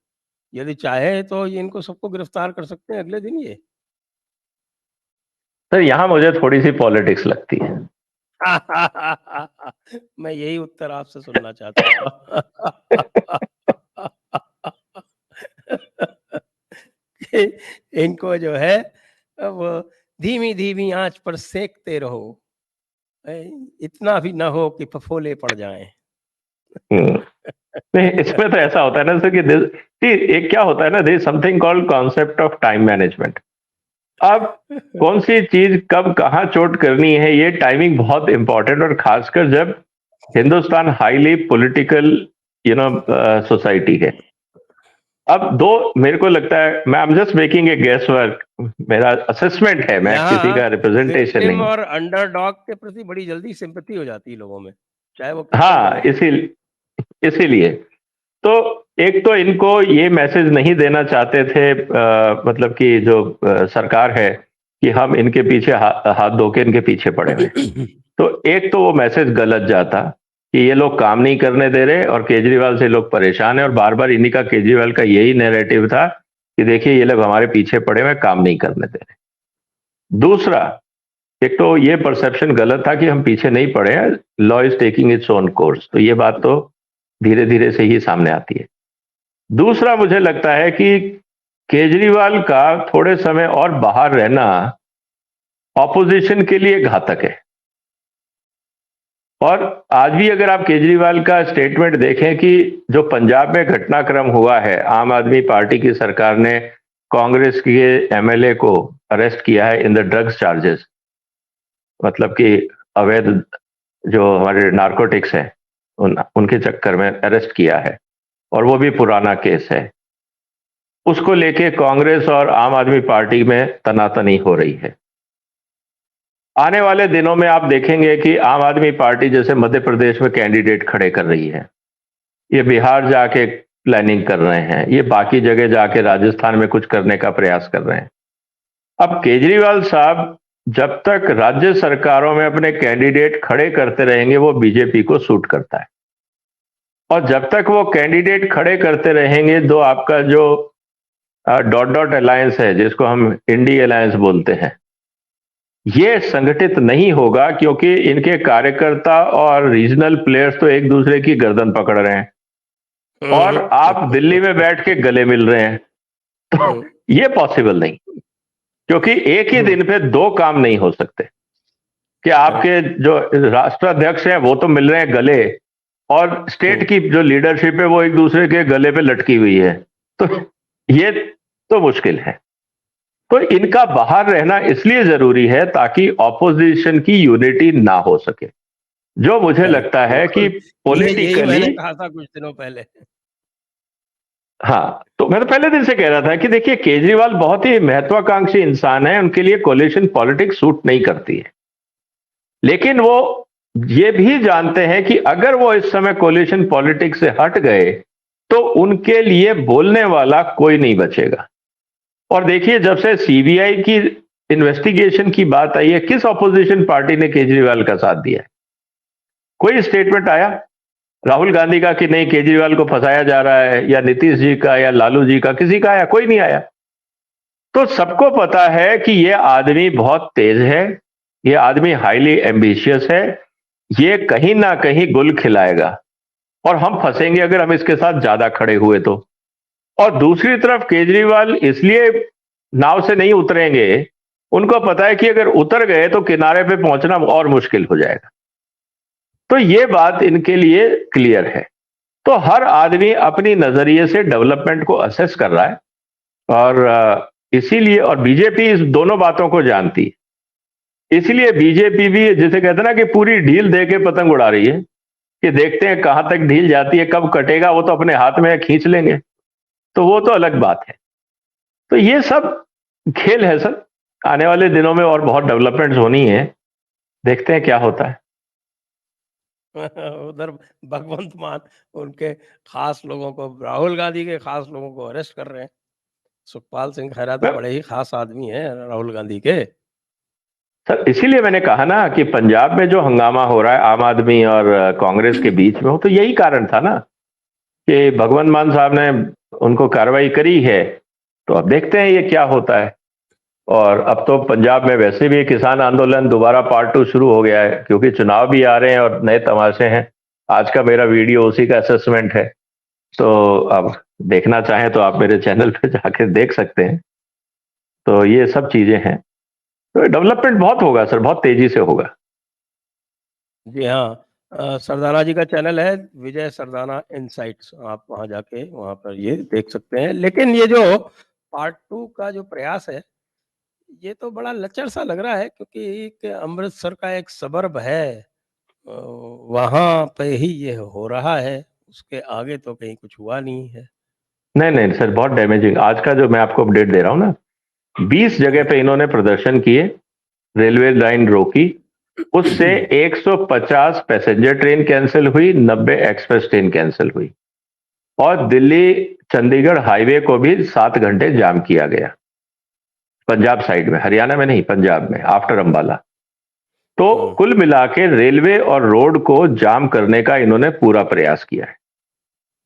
यदि चाहे तो ये इनको सबको गिरफ्तार कर सकते हैं अगले दिन ये। सर यहाँ मुझे थोड़ी सी पॉलिटिक्स लगती है। मैं यही उत्तर आपसे सुनना चाहता था। कि इनको जो है वो धीमी-धीमी आँच पर सेंकते रहो। इतना भी ना हो कि फफोले पड़ जाएँ। नहीं, इसमें तो ऐसा होता है ना सर कि एक क्या होता है ना, there is something called concept of time management. अब कौन सी चीज कब कहाँ चोट करनी है, ये टाइमिंग बहुत इंपॉर्टेंट, और खासकर जब हिंदुस्तान हाईली पॉलिटिकल सोसाइटी है। अब दो मेरे को लगता है, मैं I am just making a guess work, मेरा असेसमेंट है, मैं किसी का रिप्रेजेंटेशन नहीं। और अंडरडॉग के प्रति बड़ी जल्दी सिंपैथी हो जाती है लोगों में, चाहे वो हाँ, इसीलिए तो एक तो इनको ये मैसेज नहीं देना चाहते थे, मतलब कि जो सरकार है कि हम इनके पीछे हाथ धो के इनके पीछे पड़े हुए। तो एक तो वो मैसेज गलत जाता कि ये लोग काम नहीं करने दे रहे और केजरीवाल से लोग परेशान है, और बार बार इन्हीं का, केजरीवाल का यही नैरेटिव था कि देखिए ये लोग हमारे पीछे पड़े हुए, काम नहीं करने दे रहे। दूसरा, एक तो ये परसेप्शन गलत था कि हम पीछे नहीं पड़े हैं, law is taking its own course, तो ये बात तो धीरे धीरे से ही सामने आती है। दूसरा, मुझे लगता है कि केजरीवाल का थोड़े समय और बाहर रहना ऑपोजिशन के लिए घातक है। और आज भी अगर आप केजरीवाल का स्टेटमेंट देखें कि जो पंजाब में घटनाक्रम हुआ है, आम आदमी पार्टी की सरकार ने कांग्रेस के एमएलए को अरेस्ट किया है इन द ड्रग्स चार्जेस, मतलब कि अवैध जो हमारे नार्कोटिक्स है उनके चक्कर में अरेस्ट किया है, और वो भी पुराना केस है। उसको लेके कांग्रेस और आम आदमी पार्टी में तनातनी हो रही है। आने वाले दिनों में आप देखेंगे कि आम आदमी पार्टी जैसे मध्य प्रदेश में कैंडिडेट खड़े कर रही है, ये बिहार जाके प्लानिंग कर रहे हैं, ये बाकी जगह जाके राजस्थान में कुछ करने का प्रयास कर रहे हैं। अब केजरीवाल साहब जब तक राज्य सरकारों में अपने कैंडिडेट खड़े करते रहेंगे वो बीजेपी को सूट करता है, और जब तक वो कैंडिडेट खड़े करते रहेंगे तो आपका जो डॉट डॉट अलायंस है, जिसको हम इंडी अलायंस बोलते हैं, ये संगठित नहीं होगा, क्योंकि इनके कार्यकर्ता और रीजनल प्लेयर्स तो एक दूसरे की गर्दन पकड़ रहे हैं और आप दिल्ली में बैठ के गले मिल रहे हैं, तो ये पॉसिबल नहीं। क्योंकि एक ही दिन पे दो काम नहीं हो सकते कि आपके जो राष्ट्राध्यक्ष हैं वो तो मिल रहे हैं गले, और स्टेट की जो लीडरशिप है वो एक दूसरे के गले पे लटकी हुई है। तो ये तो मुश्किल है। तो इनका बाहर रहना इसलिए जरूरी है ताकि ऑपोजिशन की यूनिटी ना हो सके, जो मुझे करेक्ट, लगता है कि बिल्कुल। यही पॉलिटिकली। मैंने कहा था कुछ दिनों पहले। हाँ, तो मैं तो पहले दिन से कह रहा था कि देखिए केजरीवाल बहुत ही महत्वाकांक्षी इंसान है, उनके लिए कोलिशन पॉलिटिक्स सूट नहीं करती है। लेकिन वो ये भी जानते हैं कि अगर वो इस समय कोलिशन पॉलिटिक्स से हट गए तो उनके लिए बोलने वाला कोई नहीं बचेगा। और देखिए जब से सीबीआई की इन्वेस्टिगेशन की बात आई है, किस ऑपोजिशन पार्टी ने केजरीवाल का साथ दिया है? कोई स्टेटमेंट आया राहुल गांधी का कि नहीं केजरीवाल को फंसाया जा रहा है, या नीतीश जी का या लालू जी का? किसी का आया? कोई नहीं आया। तो सबको पता है कि ये आदमी बहुत तेज है, ये आदमी हाईली एम्बिशियस है, ये कहीं ना कहीं गुल खिलाएगा और हम फंसेंगे अगर हम इसके साथ ज्यादा खड़े हुए तो। और दूसरी तरफ केजरीवाल इसलिए नाव से नहीं उतरेंगे, उनको पता है कि अगर उतर गए तो किनारे पे पहुंचना और मुश्किल हो जाएगा। तो ये बात इनके लिए क्लियर है। तो हर आदमी अपनी नजरिए से डेवलपमेंट को असेस कर रहा है, और इसीलिए, और बीजेपी इस दोनों बातों को जानती है। इसीलिए बीजेपी भी जिसे कहते हैं ना कि पूरी ढील दे के पतंग उड़ा रही है कि देखते हैं कहां तक ढील जाती है, कब कटेगा वो तो अपने हाथ में है, खींच लेंगे। तो वो तो अलग बात है। तो ये सब खेल है सर, आने वाले दिनों में और बहुत डेवलपमेंट्स होनी है, देखते हैं क्या होता है। उधर भगवंत मान उनके खास लोगों को, राहुल गांधी के खास लोगों को अरेस्ट कर रहे हैं। सुखपाल सिंह खैरा तो मैं बड़े ही खास आदमी हैं राहुल गांधी के। सर इसीलिए मैंने कहा ना कि पंजाब में जो हंगामा हो रहा है आम आदमी और कांग्रेस के बीच में, हो तो यही कारण था ना कि भगवंत मान साहब ने उनको कार्रवाई करी है। तो अब देखते हैं ये क्या होता है। और अब तो पंजाब में वैसे भी किसान आंदोलन दोबारा पार्ट 2 शुरू हो गया है, क्योंकि चुनाव भी आ रहे हैं और नए तमाशे हैं। आज का मेरा वीडियो उसी का असेसमेंट है। तो अब देखना चाहें तो आप मेरे चैनल पे जाके देख सकते हैं। तो ये सब चीजें हैं। तो डेवलपमेंट बहुत होगा सर, बहुत तेजी से होगा। जी हाँ, सरदाना जी का चैनल है विजय सरदाना इनसाइट्स, आप वहाँ जाके वहाँ पर ये देख सकते हैं। लेकिन ये जो पार्ट 2 का जो प्रयास है, ये तो बड़ा लचर सा लग रहा है, क्योंकि एक अमृतसर का एक सबर्ब है, वहाँ पे ही ये हो रहा है, उसके आगे तो कहीं कुछ हुआ नहीं है। नहीं नहीं सर, बहुत डैमेजिंग। आज का जो मैं आपको अपडेट दे रहा हूँ ना, 20 जगह पे इन्होंने प्रदर्शन किए, रेलवे लाइन रोकी, उससे 150 पैसेंजर ट्रेन कैंसिल हुई, 90 एक्सप्रेस ट्रेन कैंसिल हुई, और दिल्ली चंडीगढ़ हाईवे को भी 7 घंटे जाम किया गया। पंजाब साइड में, हरियाणा में नहीं, पंजाब में आफ्टर अंबाला। तो कुल मिला के रेलवे और रोड को जाम करने का इन्होंने पूरा प्रयास किया है।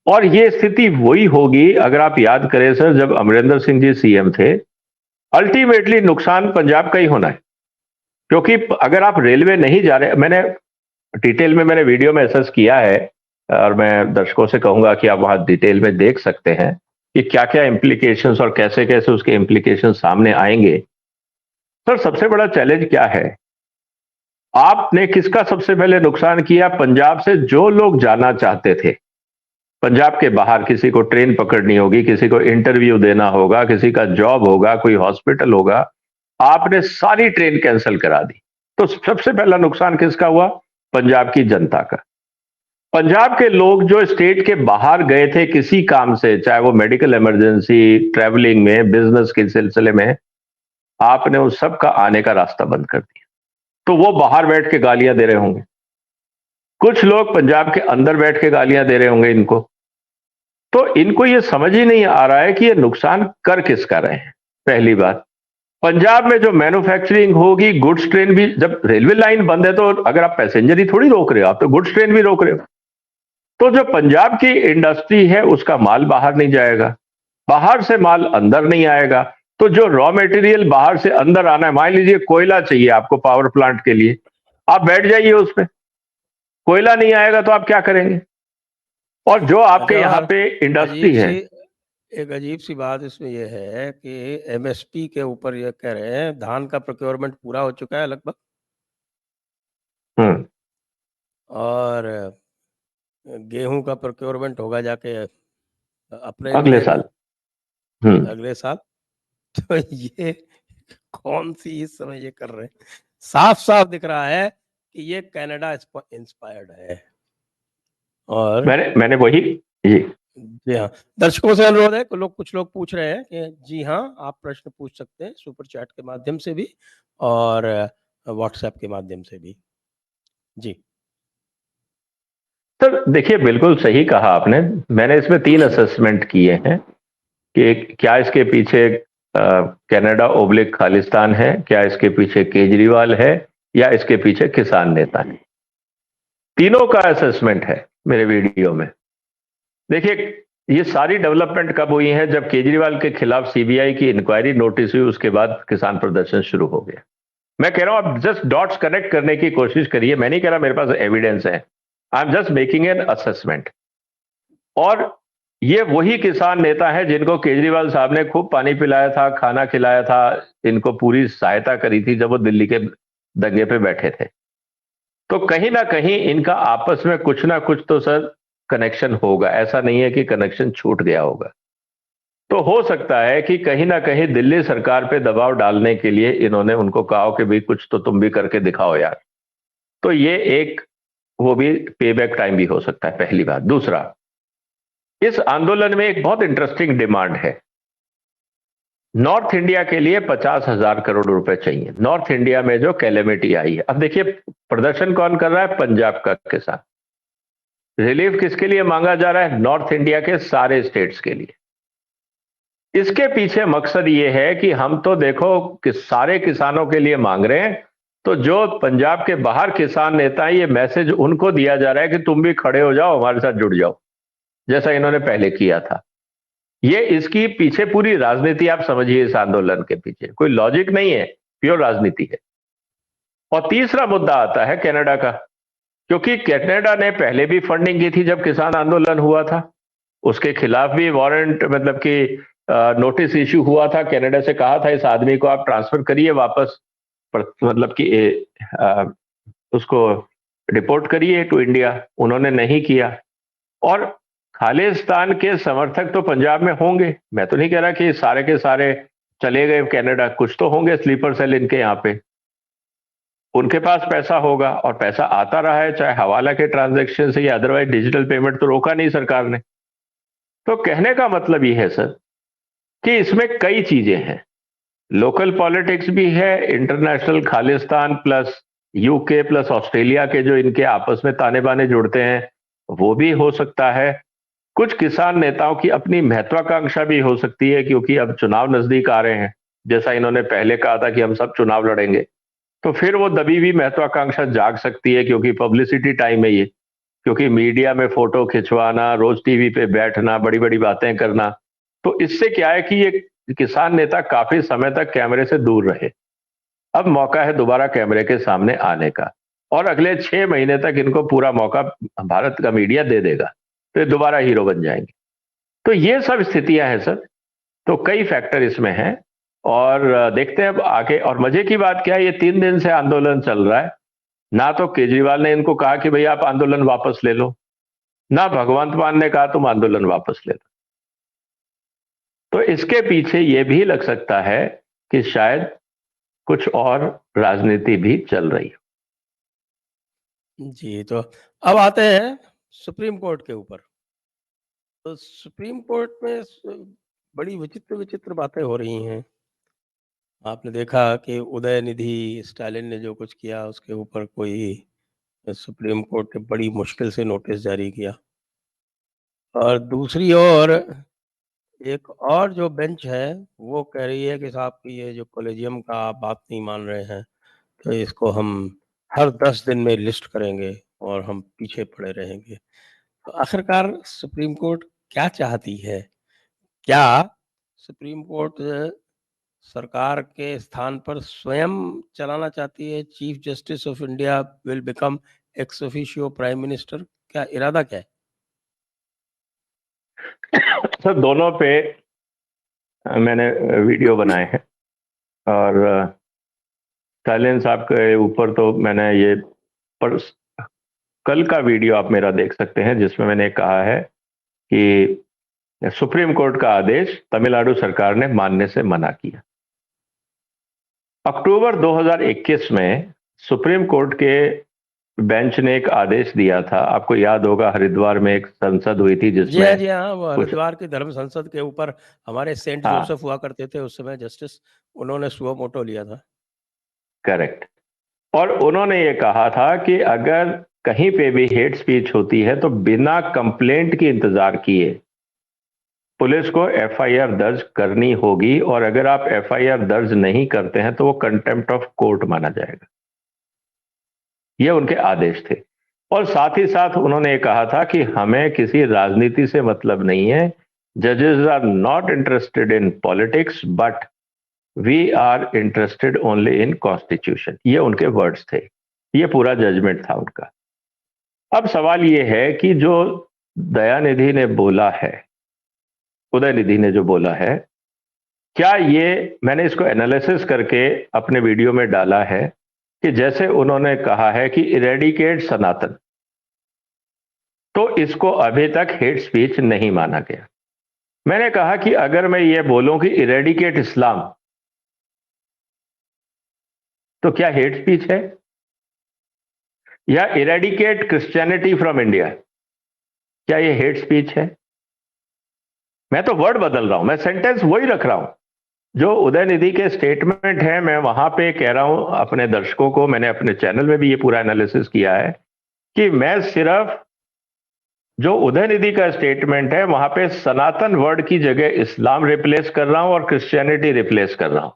और ये स्थिति वही होगी, अगर आप याद करें सर, जब अमरिंदर सिंह जी सीएम थे, अल्टीमेटली नुकसान पंजाब का ही होना है। क्योंकि अगर आप रेलवे नहीं जा रहे, मैंने डिटेल में मैंने वीडियो में एसेस किया है, और मैं दर्शकों से कहूंगा कि आप वहां डिटेल में देख सकते हैं कि क्या क्या इंप्लीकेशंस और कैसे कैसे उसके इंप्लीकेशन सामने आएंगे। सर सबसे बड़ा चैलेंज क्या है? आपने किसका सबसे पहले नुकसान किया? पंजाब से जो लोग जाना चाहते थे, पंजाब के बाहर, किसी को ट्रेन पकड़नी होगी, किसी को इंटरव्यू देना होगा, किसी का जॉब होगा, कोई हॉस्पिटल होगा, आपने सारी ट्रेन कैंसिल करा दी। तो सबसे पहला नुकसान किसका हुआ? पंजाब की जनता का। पंजाब के लोग जो स्टेट के बाहर गए थे किसी काम से, चाहे वो मेडिकल इमरजेंसी, ट्रैवलिंग में, बिजनेस के सिलसिले में, आपने उस सब का आने का रास्ता बंद कर दिया। तो वो बाहर बैठ के गालियां दे रहे होंगे, कुछ लोग पंजाब के अंदर बैठ के गालियां दे रहे होंगे इनको। तो इनको ये समझ ही नहीं आ रहा है कि ये नुकसान कर किसका रहे हैं। पहली बात, पंजाब में जो मैन्युफैक्चरिंग होगी, गुड्स ट्रेन भी, जब रेलवे लाइन बंद है तो अगर आप पैसेंजर ही थोड़ी रोक रहे हो, आप तो गुड्स ट्रेन भी रोक रहे हो। तो जो पंजाब की इंडस्ट्री है उसका माल बाहर नहीं जाएगा, बाहर से माल अंदर नहीं आएगा। तो जो रॉ मटेरियल बाहर से अंदर आना है, मान लीजिए कोयला चाहिए आपको पावर प्लांट के लिए, आप बैठ जाइए उस पर, कोयला नहीं आएगा तो आप क्या करेंगे? और जो आपके अच्छा, यहाँ और पे अजीब इंडस्ट्री है। सी एक अजीब सी बात इसमें ये है कि एमएसपी के ऊपर ये कह रहे हैं धान का प्रोक्योरमेंट पूरा हो चुका है लगभग, और गेहूं का प्रोक्योरमेंट होगा जाके अप्रैल अगले मई में, साल। अगले साल। तो ये कौन सी इस समय ये कर रहे हैं, साफ साफ दिख रहा है कि ये कनाडा इंस्पायर्ड है। और मैंने वही जी जी हाँ, दर्शकों से अनुरोध है, कुछ लोग पूछ रहे हैं कि जी हाँ आप प्रश्न पूछ सकते हैं सुपर चैट के माध्यम से भी और व्हाट्सएप के माध्यम से भी। जी सर, देखिए बिल्कुल सही कहा आपने। मैंने इसमें 3 असेसमेंट किए हैं कि क्या इसके पीछे कनाडा ओब्लिक खालिस्तान है, क्या इसके पीछे केजरीवाल है, या इसके पीछे किसान नेता है। तीनों का असेसमेंट है मेरे वीडियो में। देखिए, ये सारी डेवलपमेंट कब हुई है? जब केजरीवाल के खिलाफ सीबीआई की इंक्वायरी नोटिस हुई, उसके बाद किसान प्रदर्शन शुरू हो गया। मैं कह रहा हूं आप जस्ट डॉट्स कनेक्ट करने की कोशिश करिए। मैं नहीं कह रहा मेरे पास एविडेंस है, आई am just making an assessment. और ये वही किसान नेता है जिनको केजरीवाल साहब ने खूब पानी पिलाया था, खाना खिलाया था, इनको पूरी सहायता करी थी जब वो दिल्ली के दंगे पे बैठे थे। तो कहीं ना कहीं इनका आपस में कुछ ना कुछ तो सर कनेक्शन होगा, ऐसा नहीं है कि कनेक्शन छूट गया होगा। तो हो सकता है कि कहीं ना कहीं दिल्ली सरकार पे दबाव डालने के लिए इन्होंने उनको कहा हो कि भाई कुछ तो तुम भी करके दिखाओ यार। तो ये एक, वो भी पे बैक टाइम भी हो सकता है, पहली बात। दूसरा, इस आंदोलन में एक बहुत इंटरेस्टिंग डिमांड है। नॉर्थ इंडिया के लिए 50,000 करोड़ रुपए चाहिए। नॉर्थ इंडिया में जो कैलेमिटी आई है, अब देखिए प्रदर्शन कौन कर रहा है? पंजाब का किसान। रिलीफ किसके लिए मांगा जा रहा है? नॉर्थ इंडिया के सारे स्टेट्स के लिए। इसके पीछे मकसद ये है कि हम तो देखो कि सारे किसानों के लिए मांग रहे हैं, तो जो पंजाब के बाहर किसान नेता हैं, ये मैसेज उनको दिया जा रहा है कि तुम भी खड़े हो जाओ, हमारे साथ जुड़ जाओ, जैसा इन्होंने पहले किया था। ये इसकी पीछे पूरी राजनीति आप समझिए। इस आंदोलन के पीछे कोई लॉजिक नहीं है, प्योर राजनीति है। और तीसरा मुद्दा आता है कनाडा का, क्योंकि कनाडा ने पहले भी फंडिंग की थी जब किसान आंदोलन हुआ था। उसके खिलाफ भी वारंट, मतलब कि नोटिस इश्यू हुआ था। कनाडा से कहा था इस आदमी को आप ट्रांसफर करिए वापस, मतलब कि उसको रिपोर्ट करिए टू इंडिया। उन्होंने नहीं किया। और खालिस्तान के समर्थक तो पंजाब में होंगे, मैं तो नहीं कह रहा कि सारे के सारे चले गए कनाडा, कुछ तो होंगे स्लीपर सेल इनके यहाँ पे। उनके पास पैसा होगा और पैसा आता रहा है, चाहे हवाला के ट्रांजैक्शन से या अदरवाइज। डिजिटल पेमेंट तो रोका नहीं सरकार ने। तो कहने का मतलब ये है सर कि इसमें कई चीजें हैं। लोकल पॉलिटिक्स भी है, international Khalistan plus UK plus Australia के जो इनके आपस में ताने बाने जुड़ते हैं, वो भी हो सकता है। कुछ किसान नेताओं की अपनी महत्वाकांक्षा भी हो सकती है, क्योंकि अब चुनाव नजदीक आ रहे हैं। जैसा इन्होंने पहले कहा था कि हम सब चुनाव लड़ेंगे, तो फिर वो दबी हुई महत्वाकांक्षा जाग सकती है, क्योंकि पब्लिसिटी टाइम है ये। क्योंकि मीडिया में फोटो खिंचवाना, रोज टीवी पे बैठना, बड़ी बड़ी बातें करना, तो इससे क्या है कि ये किसान नेता काफी समय तक कैमरे से दूर रहे। अब मौका है दोबारा कैमरे के सामने आने का, और अगले 6 महीने तक इनको पूरा मौका भारत का मीडिया दे देगा, तो ये दोबारा हीरो बन जाएंगे। तो ये सब स्थितियां हैं सर। तो कई फैक्टर इसमें हैं, और देखते हैं अब आगे। और मजे की बात क्या है, ये 3 दिन से आंदोलन चल रहा है। ना तो केजरीवाल ने इनको कहा कि भाई आप आंदोलन वापस ले लो, ना भगवंत मान ने कहा तुम आंदोलन वापस ले लो। तो इसके पीछे ये भी लग सकता है कि शायद कुछ और राजनीति भी चल रही है। जी, तो अब आते हैं सुप्रीम कोर्ट के ऊपर। तो सुप्रीम कोर्ट में बड़ी विचित्र विचित्र बातें हो रही हैं। आपने देखा कि उदयनिधि स्टालिन ने जो कुछ किया उसके ऊपर कोई सुप्रीम कोर्ट ने बड़ी मुश्किल से नोटिस जारी किया, और दूसरी ओर एक और जो बेंच है वो कह रही है कि साहब की ये जो कॉलेजियम का आप बात नहीं मान रहे हैं, तो इसको हम हर 10 दिन में लिस्ट करेंगे और हम पीछे पड़े रहेंगे। तो आखिरकार सुप्रीम कोर्ट क्या चाहती है? क्या सुप्रीम कोर्ट सरकार के स्थान पर स्वयं चलाना चाहती है? Chief justice of India will become ex officio prime minister, क्या इरादा क्या है? सर, दोनों पे मैंने वीडियो बनाए हैं और साइलेंस आपके ऊपर तो मैंने ये पर कल का वीडियो आप मेरा देख सकते हैं जिसमें मैंने कहा है कि सुप्रीम कोर्ट का आदेश तमिलनाडु सरकार ने मानने से मना किया। अक्टूबर 2021 में सुप्रीम कोर्ट के बेंच ने एक आदेश दिया था, आपको याद होगा हरिद्वार में एक संसद हुई थी जी हाँ, जिसमें जी हाँ, वो कुछ हरिद्वार की धर्म संसद के ऊपर हमारे सेंट हाँ जोसेफ हुआ करते थे उस समय जस्टिस, उन्होंने सुओ मोटो लिया था। करेक्ट। और उन्होंने ये कहा था कि अगर कहीं पे भी हेट स्पीच होती है तो बिना कंप्लेंट के इंतजार किए पुलिस को एफआईआर दर्ज करनी होगी, और अगर आप एफआईआर दर्ज नहीं करते हैं तो वो कंटेम्प्ट ऑफ कोर्ट माना जाएगा। ये उनके आदेश थे। और साथ ही साथ उन्होंने कहा था कि हमें किसी राजनीति से मतलब नहीं है, जजेस are not interested in politics but we are interested only in constitution. ये उनके वर्ड्स थे, ये पूरा जजमेंट था उनका। अब सवाल ये है कि जो दयानिधि ने बोला है, उदयनिधि ने जो बोला है, क्या ये, मैंने इसको एनालिसिस करके अपने वीडियो में डाला है कि जैसे उन्होंने कहा है कि इरेडिकेट सनातन, तो इसको अभी तक हेट स्पीच नहीं माना गया। मैंने कहा कि अगर मैं ये बोलूं कि इरेडिकेट इस्लाम, तो क्या हेट स्पीच है? या इरेडिकेट क्रिश्चियनिटी फ्रॉम इंडिया, क्या ये हेट स्पीच है? मैं तो वर्ड बदल रहा हूं, मैं सेंटेंस वही रख रहा हूं जो उदयनिधि के स्टेटमेंट है। मैं वहां पे कह रहा हूं अपने दर्शकों को, मैंने अपने चैनल में भी ये पूरा एनालिसिस किया है कि मैं सिर्फ जो उदयनिधि का स्टेटमेंट है वहां पे सनातन वर्ड की जगह इस्लाम रिप्लेस कर रहा हूं और क्रिश्चियनिटी रिप्लेस कर रहा हूं।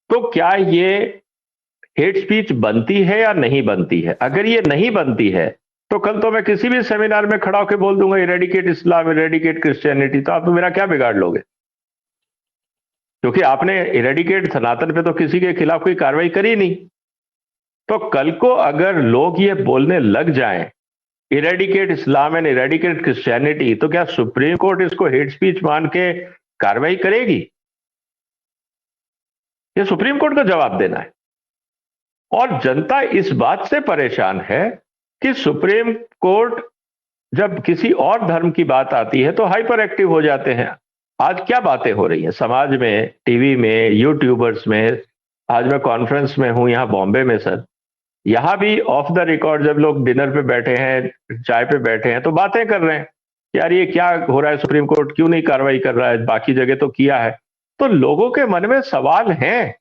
तो क्या ये हेट स्पीच बनती है या नहीं बनती है? अगर ये नहीं बनती है तो कल तो मैं किसी भी सेमिनार में खड़ा होकर बोल दूंगा इरेडिकेट इस्लाम, इरेडिकेट क्रिश्चियनिटी, तो आप तो मेरा क्या बिगाड़ लोगे? क्योंकि आपने इरेडिकेट सनातन पे तो किसी के खिलाफ कोई कार्रवाई करी नहीं। तो कल को अगर लोग ये बोलने लग जाएं eradicate Islam and eradicate Christianity, तो क्या सुप्रीम कोर्ट इसको हेट स्पीच मान के कार्रवाई करेगी? ये सुप्रीम कोर्ट को जवाब देना है। और जनता इस बात से परेशान है कि सुप्रीम कोर्ट जब किसी और धर्म की बात आती है तो हाइपर एक्टिव हो जाते हैं। आज क्या बातें हो रही हैं समाज में, टीवी में, यूट्यूबर्स में। आज मैं कॉन्फ्रेंस में हूं यहां बॉम्बे में सर, यहां भी ऑफ द रिकॉर्ड जब लोग डिनर पे बैठे हैं, चाय पे बैठे हैं, तो बातें कर रहे हैं यार ये क्या हो रहा है, सुप्रीम कोर्ट क्यों नहीं कार्रवाई कर रहा है, बाकी जगह तो किया है। तो लोगों के मन में सवाल हैं।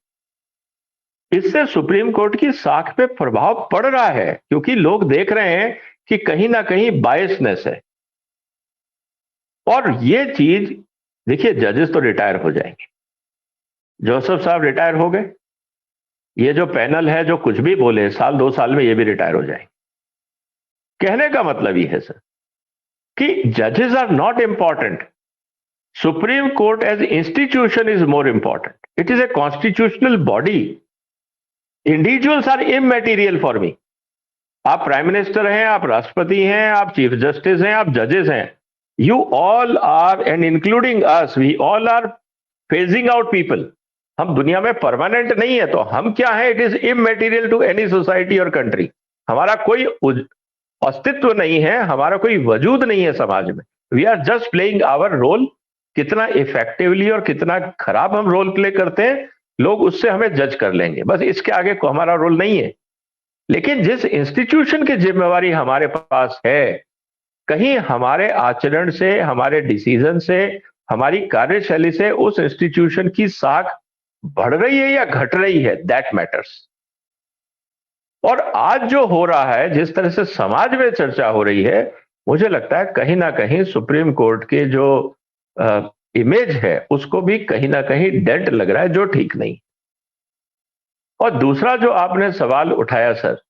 इससे सुप्रीम कोर्ट की साख पे प्रभाव पड़ रहा है क्योंकि लोग देख रहे हैं कि कहीं ना कहीं बायसनेस है। और ये चीज देखिए, जजेस तो रिटायर हो जाएंगे, जोसेफ साहब रिटायर हो गए, ये जो पैनल है जो कुछ भी बोले साल 2 साल में ये भी रिटायर हो जाएंगे। कहने का मतलब ये है सर कि जजेस are not important, supreme court as institution is more important. It is a constitutional body, individuals are immaterial for me. आप प्राइम मिनिस्टर हैं, आप राष्ट्रपति हैं, आप चीफ जस्टिस हैं, आप जजेस हैं, you all are and including us, we all are phasing out people. हम दुनिया में परमानेंट नहीं है, तो हम क्या है, it is immaterial to any society और कंट्री। हमारा कोई अस्तित्व नहीं है, हमारा कोई वजूद नहीं है समाज में। We are just playing our role. कितना इफेक्टिवली और कितना खराब हम रोल प्ले करते हैं, लोग उससे हमें जज कर लेंगे, बस इसके आगे को हमारा रोल नहीं है। लेकिन जिस इंस्टीट्यूशन की जिम्मेवारी हमारे पास है, कहीं हमारे आचरण से, हमारे डिसीजन से, हमारी कार्यशैली से उस इंस्टीट्यूशन की साख बढ़ रही है या घट रही है, दैट मैटर्स। और आज जो हो रहा है, जिस तरह से समाज में चर्चा हो रही है, मुझे लगता है कहीं ना कहीं सुप्रीम कोर्ट के जो इमेज है उसको भी कहीं ना कहीं डेंट लग रहा है, जो ठीक नहीं। और दूसरा जो आपने सवाल उठाया सर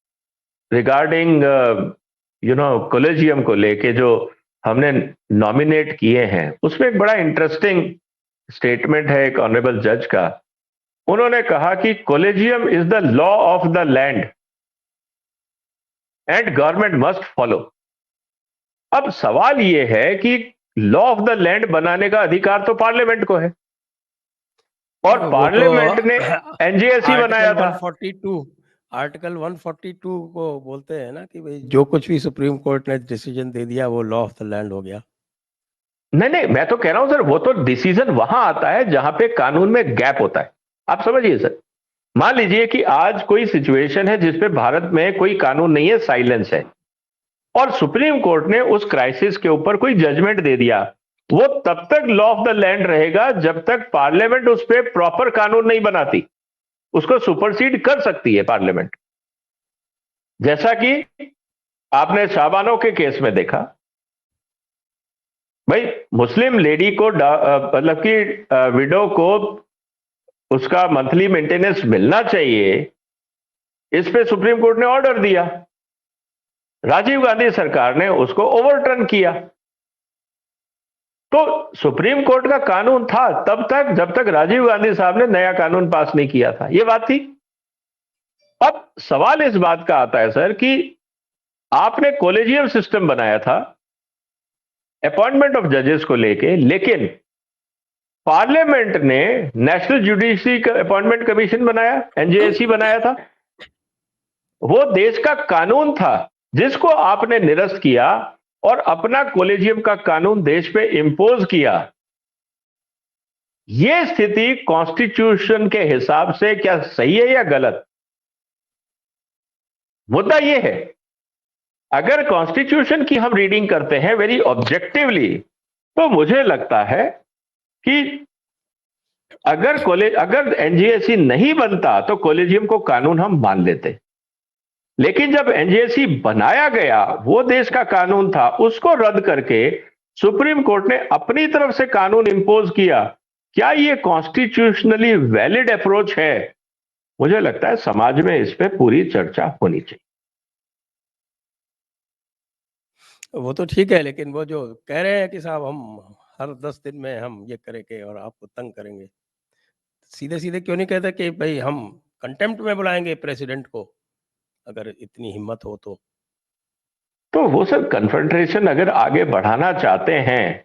रिगार्डिंग कॉलेजियम को लेके जो हमने नॉमिनेट किए हैं, उसमें एक बड़ा इंटरेस्टिंग स्टेटमेंट है एक ऑनरेबल जज का। उन्होंने कहा कि collegium is the law of the land and government must follow. अब सवाल यह है कि लॉ ऑफ द लैंड बनाने का अधिकार तो पार्लियामेंट को है, और वो तो पार्लियामेंट ने एनजेएसी बनाया आर्टिकल था। 142 आर्टिकल 142 को बोलते हैं ना कि भाई जो कुछ भी सुप्रीम कोर्ट ने डिसीजन दे दिया वो लॉ ऑफ द लैंड हो गया। नहीं नहीं, मैं तो कह रहा हूं सर, वो तो डिसीजन वहां आता है जहां पे कानून में गैप होता है। आप समझिए सर, मान लीजिए कि आज कोई सिचुएशन है जिसपे भारत में कोई कानून नहीं है, साइलेंस है, और सुप्रीम कोर्ट ने उस क्राइसिस के ऊपर कोई जजमेंट दे दिया, वो तब तक लॉ ऑफ द लैंड रहेगा जब तक पार्लियामेंट उस पर प्रॉपर कानून नहीं बनाती। उसको सुपरसीड कर सकती है पार्लियामेंट। जैसा कि आपने शाबानो के केस में देखा, भाई मुस्लिम लेडी को मतलब कि विडो को उसका मंथली मेंटेनेंस मिलना चाहिए, इस पे सुप्रीम कोर्ट ने ऑर्डर दिया। राजीव गांधी सरकार ने उसको ओवरटर्न किया। तो सुप्रीम कोर्ट का कानून था तब तक जब तक राजीव गांधी साहब ने नया कानून पास नहीं किया था, यह बात थी। अब सवाल इस बात का आता है सर कि आपने कॉलेजियम सिस्टम बनाया था अपॉइंटमेंट ऑफ जजेस को लेके, लेकिन पार्लियामेंट ने नेशनल जुडिशरी अपॉइंटमेंट कमीशन बनाया, एनजेएसी बनाया था। वो देश का कानून था जिसको आपने निरस्त किया और अपना कॉलेजियम का कानून देश पे इंपोज किया। यह स्थिति कॉन्स्टिट्यूशन के हिसाब से क्या सही है या गलत? मुद्दा यह है, अगर कॉन्स्टिट्यूशन की हम रीडिंग करते हैं वेरी ऑब्जेक्टिवली, तो मुझे लगता है कि अगर एनजेएसी नहीं बनता तो कॉलेजियम को कानून हम मान लेते। लेकिन जब एनजेएसी बनाया गया, वो देश का कानून था, उसको रद्द करके सुप्रीम कोर्ट ने अपनी तरफ से कानून इंपोज किया। क्या ये कॉन्स्टिट्यूशनली वैलिड अप्रोच है? मुझे लगता है समाज में इस पे पूरी चर्चा होनी चाहिए। वो तो ठीक है, लेकिन वो जो कह रहे हैं कि साहब हम हर 10 दिन में हम ये करेंगे और आपको तंग करेंगे, सीधे-सीधे क्यों नहीं कहते कि भाई हम कंटेम्प्ट में बुलाएँगे प्रेसिडेंट को, अगर इतनी हिम्मत हो तो? तो वो सर कन्फ्रंटेशन अगर आगे बढ़ाना चाहते हैं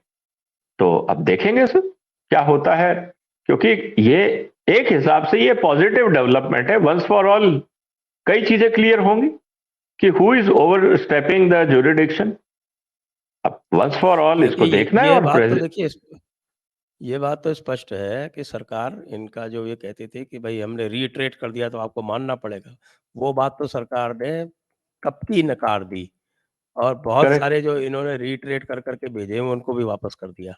तो अब देखेंगे सर क्या होता है, क्योंकि ये एक हिसाब से ये पॉजिटिव डेवलपमेंट है। वंस फॉर ऑल कई चीजें क्लियर होंगी कि who is over stepping the jurisdiction. अब वंस फॉर ऑल इसको देखिए देखना है। ये और बात तो देखिए ये बात तो स्पष्ट है कि सरकार इनका जो ये कहती थी कि भाई हमने रीइटरेट कर दिया तो आपको मानना पड़ेगा, वो बात तो सरकार ने कब की नकार दी और बहुत करेक्ट। सारे जो इन्होंने रीइटरेट कर के भेजे हैं उनको भी वापस कर दिया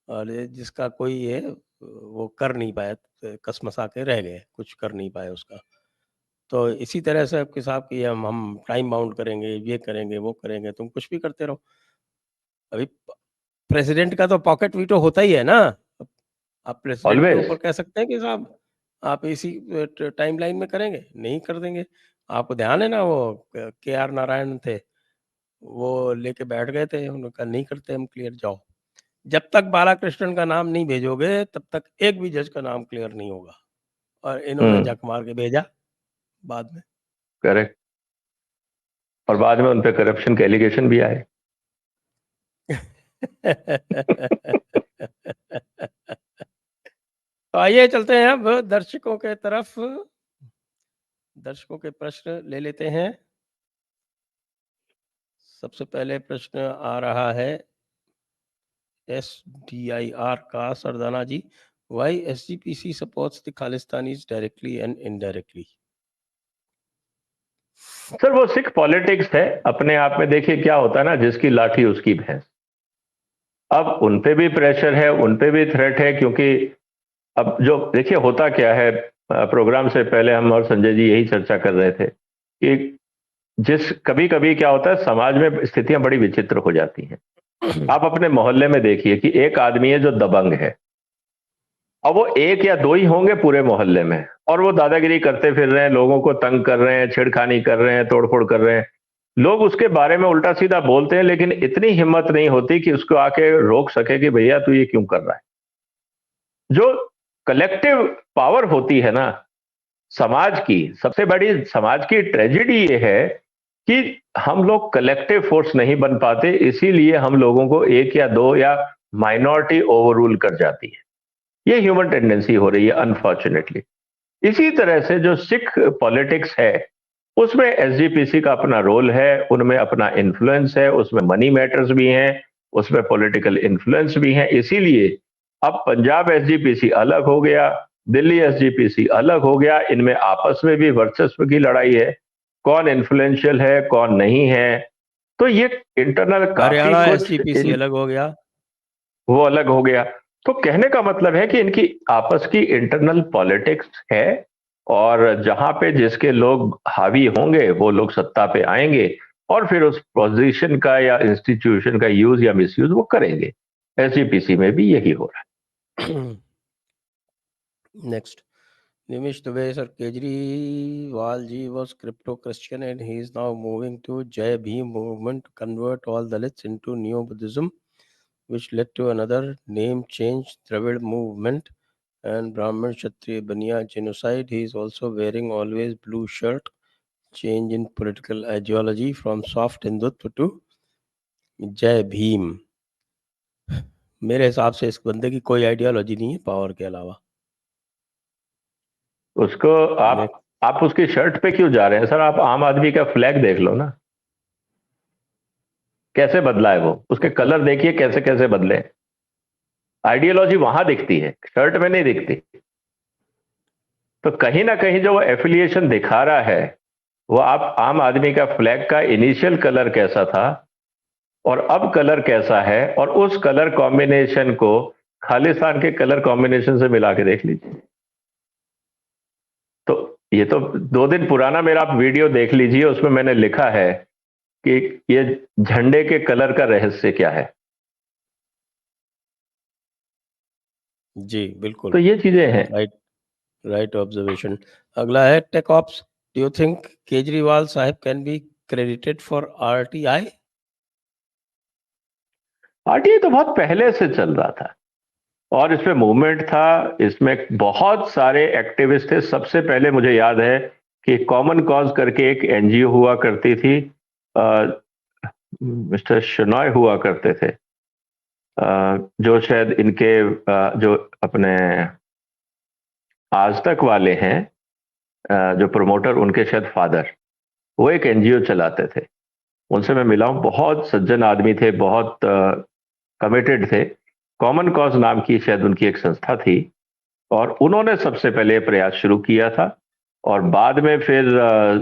और ये जिसका कोई ये वो कर नहीं पाए, कसमसा के रह गए, कुछ कर नहीं पाए उसका। तो इसी तरह से आपके साहब कि हम टाइम बाउंड करेंगे, ये करेंगे, वो करेंगे, तुम कुछ भी करते रहो। अभी प्रेसिडेंट का तो पॉकेट वीटो होता ही है ना। आप प्रेसिडेंट के ऊपर ऑलवेज। कह सकते हैं कि साहब आप इसी टाइमलाइन में करेंगे, नहीं कर देंगे। आपको ध्यान है ना वो के आर नारायण थे, वो लेके बैठ गए थे, उन्होंने कहा नहीं करते हम क्लियर, जाओ। जब तक बालाकृष्णन का नाम नहीं भेजोगे तब तक एक भी जज का नाम क्लियर नहीं होगा और इन्होंने झक मार के भेजा बाद में। करेक्ट। और बाद में उन पे करप्शन के एलिगेशन भी आए। तो आइए चलते हैं अब दर्शकों के तरफ। दर्शकों के प्रश्न ले लेते हैं। सबसे पहले प्रश्न आ रहा है SDIR का, Sardana ji, why SGPC supports the Khalistanis directly and indirectly? Sir वो सिख पॉलिटिक्स है अपने आप में। देखिए क्या होता है ना, जिसकी लाठी उसकी भैंस। अब उन पे भी प्रेशर है, उन पे भी थ्रेट है, क्योंकि अब जो देखिए होता क्या है, प्रोग्राम से पहले हम और संजय जी यही चर्चा कर रहे थे कि जिस कभी कभी क्या होता है समाज में स्थितियां बड़ी विचित्र हो जाती हैं। आप अपने मोहल्ले में देखिए कि एक आदमी है जो दबंग है, अब वो एक या दो ही होंगे पूरे मोहल्ले में, और वो दादागिरी करते फिर रहे हैं, लोगों को तंग कर रहे हैं, छेड़खानी कर रहे हैं, तोड़फोड़ कर रहे हैं। लोग उसके बारे में उल्टा सीधा बोलते हैं, लेकिन इतनी हिम्मत नहीं होती कि उसको आके रोक सके कि भैया तू ये क्यों कर रहा है। जो कलेक्टिव पावर होती है ना समाज की, सबसे बड़ी समाज की ट्रेजेडी ये है कि हम लोग कलेक्टिव फोर्स नहीं बन पाते, इसीलिए हम लोगों को एक या दो या माइनॉरिटी ओवररूल कर जाती है। ये ह्यूमन टेंडेंसी हो रही है अनफॉर्चुनेटली। इसी तरह से जो सिख पॉलिटिक्स है उसमें एसजीपीसी का अपना रोल है, उनमें अपना इन्फ्लुएंस है, उसमें मनी मैटर्स भी हैं, उसमें पॉलिटिकल इन्फ्लुएंस भी है। इसीलिए अब पंजाब एसजीपीसी अलग हो गया, दिल्ली एसजीपीसी अलग हो गया, इनमें आपस में भी वर्चस्व की लड़ाई है, कौन इन्फ्लुएंशियल है कौन नहीं है। तो ये इंटरनल काफी हरियाणा कुछ एसजीपीसी अलग हो गया। वो अलग हो गया। तो कहने का मतलब है कि इनकी आपस की इंटरनल पॉलिटिक्स है, और जहां पे जिसके लोग हावी होंगे वो लोग सत्ता पे आएंगे, और फिर उस पोजीशन का या इंस्टीट्यूशन का यूज या मिसयूज वो करेंगे। एसजीपीसी में भी यही हो रहा है। Next, Nimish Dubey, sir, Kejriwal ji was crypto-Christian and he is now moving to Jai Bhim movement to convert all Dalits into Neo-Buddhism, which led to another name change, Dravid movement, and Brahmin Kshatriya Baniya genocide. He is also wearing always blue shirt, change in political ideology from soft Hindutva to Jai Bhim. मेरे हिसाब से इस बंदे की कोई आइडियोलॉजी नहीं है पावर के अलावा। उसको आप उसकी शर्ट पे क्यों जा रहे हैं सर? आप आम आदमी का फ्लैग देख लो ना, कैसे बदला है वो, उसके कलर देखिए कैसे कैसे बदले। आइडियोलॉजी वहां दिखती है, शर्ट में नहीं दिखती। तो कहीं ना कहीं जो वो एफिलिएशन दिखा रहा है, वो आप आम आदमी का फ्लैग का इनिशियल कलर कैसा था और अब कलर कैसा है, और उस कलर कॉम्बिनेशन को खालिस्तान के कलर कॉम्बिनेशन से मिला के देख लीजिए। तो ये तो 2 दिन पुराना मेरा आप वीडियो देख लीजिए, उसमें मैंने लिखा है कि ये झंडे के कलर का रहस्य क्या है। जी बिल्कुल, तो ये चीजें हैं। Right, right observation. अगला है tech ops, do you think Kejriwal साहब can be credited for RTI? RTI तो बहुत पहले से चल रहा था और इसमें मूवमेंट था, इसमें बहुत सारे एक्टिविस्ट थे। सबसे पहले मुझे याद है कि कॉमन कॉज करके एक एनजीओ हुआ करती थी, मिस्टर शनॉय हुआ करते थे, जो शायद इनके जो अपने आज तक वाले हैं, जो प्रमोटर उनके शायद फादर, वो एक एनजीओ चलाते थे। उनसे मैं मिला हूं, बहुत सज्जन आदमी थे, बहुत कमिटेड थे। कॉमन कॉज नाम की शायद उनकी एक संस्था थी, और उन्होंने सबसे पहले ये प्रयास शुरू किया था। और बाद में फिर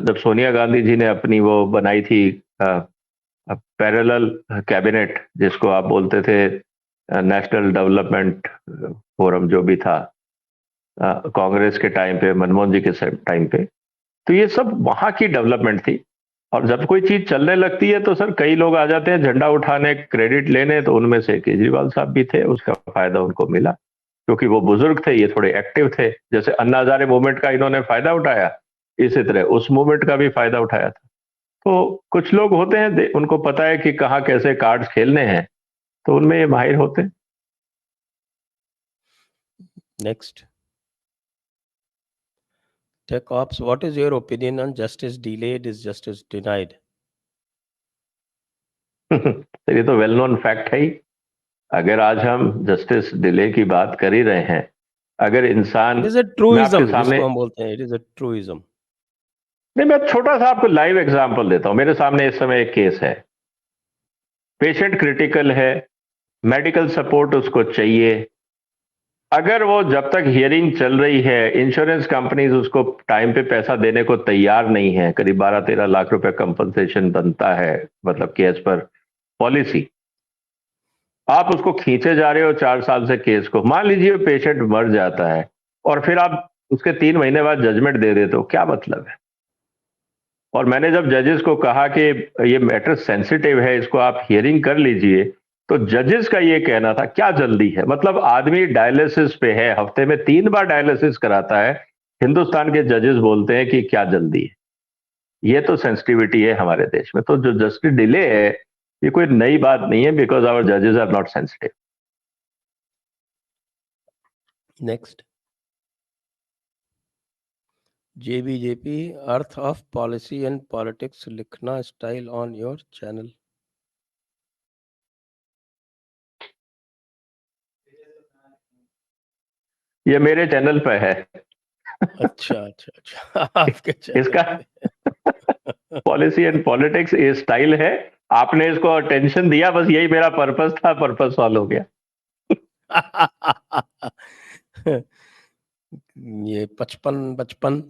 जब सोनिया गांधी जी ने अपनी वो बनाई थी पैरेलल कैबिनेट, जिसको आप बोलते थे नेशनल डेवलपमेंट फोरम, जो भी था कांग्रेस के टाइम पे, मनमोहन जी के टाइम पे, तो ये सब वहां की डेवलपमेंट थी। और जब कोई चीज चलने लगती है तो सर कई लोग आ जाते हैं झंडा उठाने, क्रेडिट लेने, तो उनमें से केजरीवाल साहब भी थे, उसका फायदा उनको मिला क्योंकि वो बुजुर्ग थे, ये थोड़े एक्टिव थे। जैसे अन्ना हजारे मूवमेंट का इन्होंने फायदा उठाया, इसी तरह उस मूवमेंट का भी फायदा उठाया था। तो कुछ लोग होते हैं, उनको पता है कि कहाँ कैसे कार्ड्स खेलने हैं, तो उनमें ये माहिर होते हैं। Next, tech ops, what is your opinion on justice delayed is justice denied? तो ये तो वेल नोन फैक्ट है ही। अगर आज हम जस्टिस डिले की बात कर ही रहे हैं, अगर इंसान, इट इज अ मैं आपके ट्रूइज्म सामने, जिसको हम बोलते हैं, इट इज अ ट्रूइज्म। नहीं, मैं छोटा सा आपको लाइव एग्जांपल देता हूं। मेरे सामने इस समय एक केस है, पेशेंट क्रिटिकल है, मेडिकल सपोर्ट उसको चाहिए। अगर वो जब तक हियरिंग चल रही है, इंश्योरेंस कंपनीज उसको टाइम पे पैसा देने को तैयार नहीं है, करीब 12-13 लाख रुपए कंपनसेशन बनता है, मतलब केस पर पॉलिसी। आप उसको खींचे जा रहे हो 4 साल से केस को, मान लीजिए पेशेंट मर जाता है और फिर आप उसके 3 महीने बाद जजमेंट दे देते हो, क्या मतलब है? और मैंने जब जजेस को कहा कि ये मैटर सेंसिटिव है, इसको आप हियरिंग कर लीजिए, तो जजेस का ये कहना था क्या जल्दी है? मतलब आदमी डायलिसिस पे है, हफ्ते में 3 बार डायलिसिस कराता है, हिंदुस्तान के जजेस बोलते हैं कि क्या जल्दी है? ये तो सेंसिटिविटी है हमारे देश में। तो जो जस्टिस डिले है, ये कोई नई बात नहीं है, बिकॉज आवर जजेस आर नॉट सेंसिटिव। नेक्स्ट, जेबीजेपी, अर्थ ऑफ पॉलिसी एंड पॉलिटिक्स लिखना स्टाइल ऑन योर चैनल। ये मेरे चैनल पे है। अच्छा अच्छा अच्छा आपके चैनल इसका पे पॉलिसी एंड पॉलिटिक्स ये स्टाइल है। आपने इसको अटेंशन दिया, बस यही मेरा पर्पस था, पर्पस सॉल्व हो गया। ये 55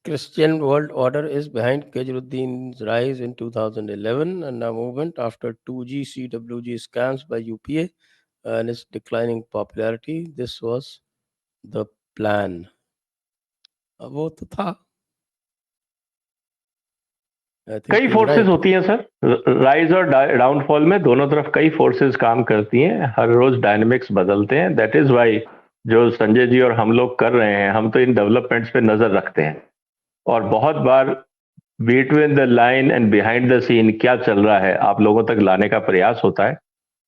Christian world order is behind Kejaruddin's rise in 2011 and a movement after 2G CWG scams by UPA and its declining popularity. This was the plan. अब वो तो था. I think कई he's फोर्सेस right. होती हैं सर, राइज और डाउनफॉल में दोनों तरफ कई फोर्सेस काम करती हैं, हर रोज डायनेमिक्स बदलते हैं। दैट इज वाई जो संजय जी और हम लोग कर रहे हैं, हम तो इन डेवलपमेंट्स पे नजर रखते हैं और बहुत बार between the line and behind the scene क्या चल रहा है आप लोगों तक लाने का प्रयास होता है।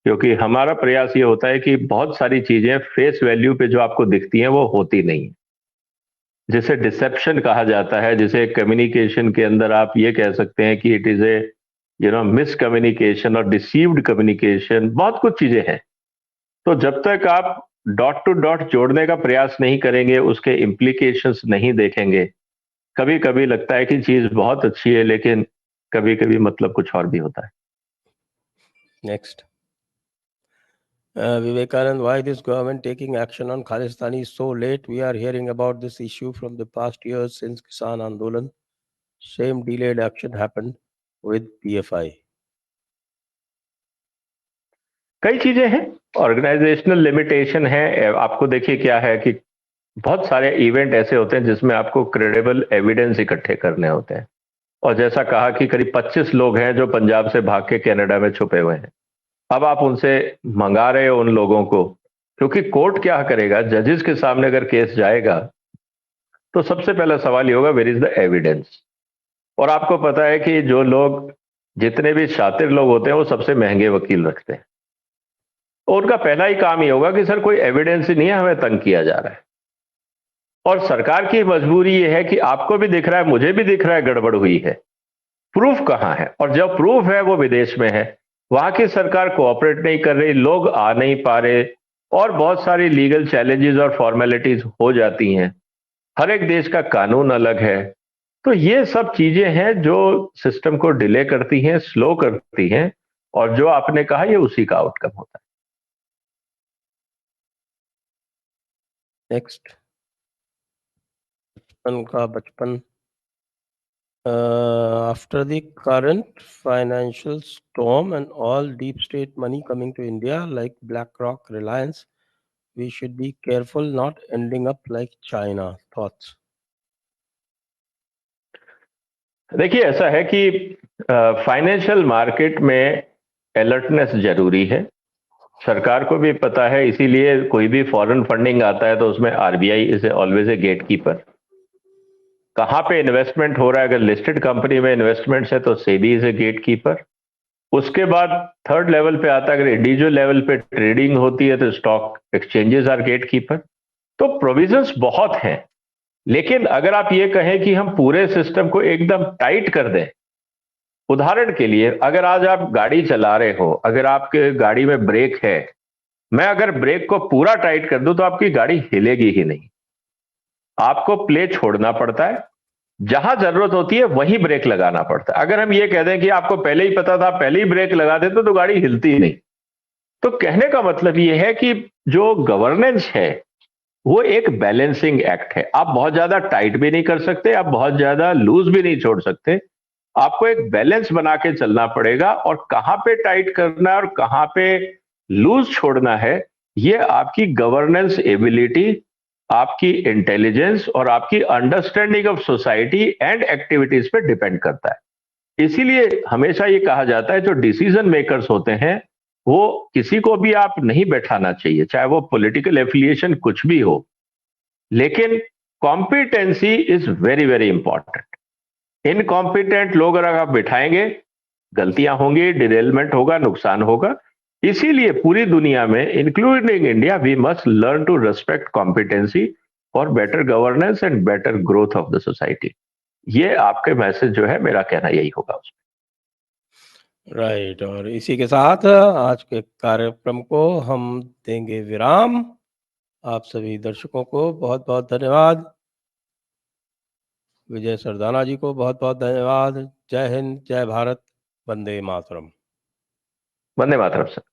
क्योंकि हमारा प्रयास ये होता है कि बहुत सारी चीजें फेस वैल्यू पे जो आपको दिखती हैं वो होती नहीं, जिसे डिसेप्शन कहा जाता है, जिसे कम्युनिकेशन के अंदर आप ये कह सकते हैं कि it is A miss communication और डिसीव्ड कम्युनिकेशन, बहुत कुछ चीजें हैं। तो जब तक आप डॉट टू डॉट जोड़ने का प्रयास नहीं करेंगे, उसके इम्प्लीकेशंस नहीं देखेंगे, कभी कभी लगता है कि चीज बहुत अच्छी है लेकिन कभी कभी मतलब कुछ और भी होता है। Next. Vivekanand, why this government taking action on Khalistani so late? We are hearing about this issue from the past years since Kisan Andolan. Same delayed action happened with PFI. कई चीजें हैं, ऑर्गेनाइजेशनल लिमिटेशन है। आपको देखिए क्या है कि बहुत सारे इवेंट ऐसे होते हैं जिसमें आपको क्रेडिबल एविडेंस इकट्ठे करने होते हैं, और जैसा कहा कि करीब 25 लोग हैं जो पंजाब से भाग के कनाडा में छुपे हुए हैं। अब आप उनसे मंगा रहे हो उन लोगों को, क्योंकि कोर्ट क्या करेगा, जजेस के सामने अगर केस जाएगा तो सबसे पहला सवाल ये होगा, वेयर इज द एविडेंस। और आपको पता है कि जो लोग, जितने भी शातिर लोग होते हैं वो सबसे महंगे वकील रखते हैं, और उनका पहला ही काम ये होगा कि सर कोई एविडेंस ही नहीं है, हमें तंग किया जा रहा है। और सरकार की मजबूरी ये है कि आपको भी दिख रहा है, मुझे भी दिख रहा है गड़बड़ हुई है, प्रूफ कहां है? और जब प्रूफ है वो विदेश में है, वहां की सरकार कोऑपरेट नहीं कर रही, लोग आ नहीं पा रहे, और बहुत सारी लीगल चैलेंजेस और फॉर्मेलिटीज हो जाती हैं। हर एक देश का कानून अलग है। तो ये सब चीजें हैं जो सिस्टम को डिले करती हैं, स्लो करती हैं, और जो आपने कहा ये उसी का आउटकम होता Next. बचपन after the current financial storm and all deep state money coming to India like BlackRock, Reliance, we should be careful not ending up like China. Thoughts? है। देखिए ऐसा है कि फाइनेंशियल मार्केट में अलर्टनेस जरूरी है, सरकार को भी पता है, इसीलिए कोई भी फॉरेन फंडिंग आता है तो उसमें RBI is always a gatekeeper. कहां पे इन्वेस्टमेंट हो रहा है, अगर लिस्टेड कंपनी में इन्वेस्टमेंट्स है तो सेबी इज ए गेटकीपर। उसके बाद थर्ड लेवल पे आता है, अगर इंडिविजुअल लेवल पे ट्रेडिंग होती है तो स्टॉक एक्सचेंजेस आर गेटकीपर। तो प्रोविजंस बहुत हैं, लेकिन अगर आप ये कहें कि हम पूरे सिस्टम को एकदम टाइट कर दें, उदाहरण के लिए अगर आज आप गाड़ी चला रहे हो, अगर आपके गाड़ी में ब्रेक है, मैं अगर ब्रेक को पूरा टाइट कर दूं तो आपकी गाड़ी हिलेगी ही नहीं, आपको प्ले छोड़ना पड़ता है, जहां जरूरत होती है वहीं ब्रेक लगाना पड़ता है। अगर हम ये कह दें कि आपको पहले ही पता था, पहले ही ब्रेक लगा देते तो गाड़ी हिलती ही नहीं। तो कहने का मतलब ये है कि जो गवर्नेंस है वो एक बैलेंसिंग एक्ट है। आप बहुत ज्यादा टाइट भी नहीं कर सकते, आप बहुत ज्यादा लूज भी नहीं छोड़ सकते, आपको एक बैलेंस बना के चलना पड़ेगा, और कहां पे टाइट करना है और कहां पे लूज छोड़ना है, ये आपकी गवर्नेंस एबिलिटी, आपकी इंटेलिजेंस और आपकी understanding of society and activities पे डिपेंड करता है। इसीलिए हमेशा ये कहा जाता है जो डिसीजन मेकर्स होते हैं वो किसी को भी आप नहीं बैठाना चाहिए, चाहे वो पॉलिटिकल एफिलिएशन कुछ भी हो, लेकिन competency is very very important. Incompetent लोग अगर आप बिठाएंगे, गलतियां होंगी, डिरेलमेंट होगा, नुकसान होगा। इसीलिए पूरी दुनिया में including India we must learn to respect competency for better governance and better growth of the society. ये आपके मैसेज जो है, मेरा कहना यही होगा उसमें। राइट। और इसी के साथ आज के कार्यक्रम को हम देंगे विराम। आप सभी दर्शकों को बहुत-बहुत धन्यवाद। विजय सरदाना जी को बहुत-बहुत धन्यवाद। जय हिंद, जय भारत, वंदे मातरम। वंदे मातरम सर।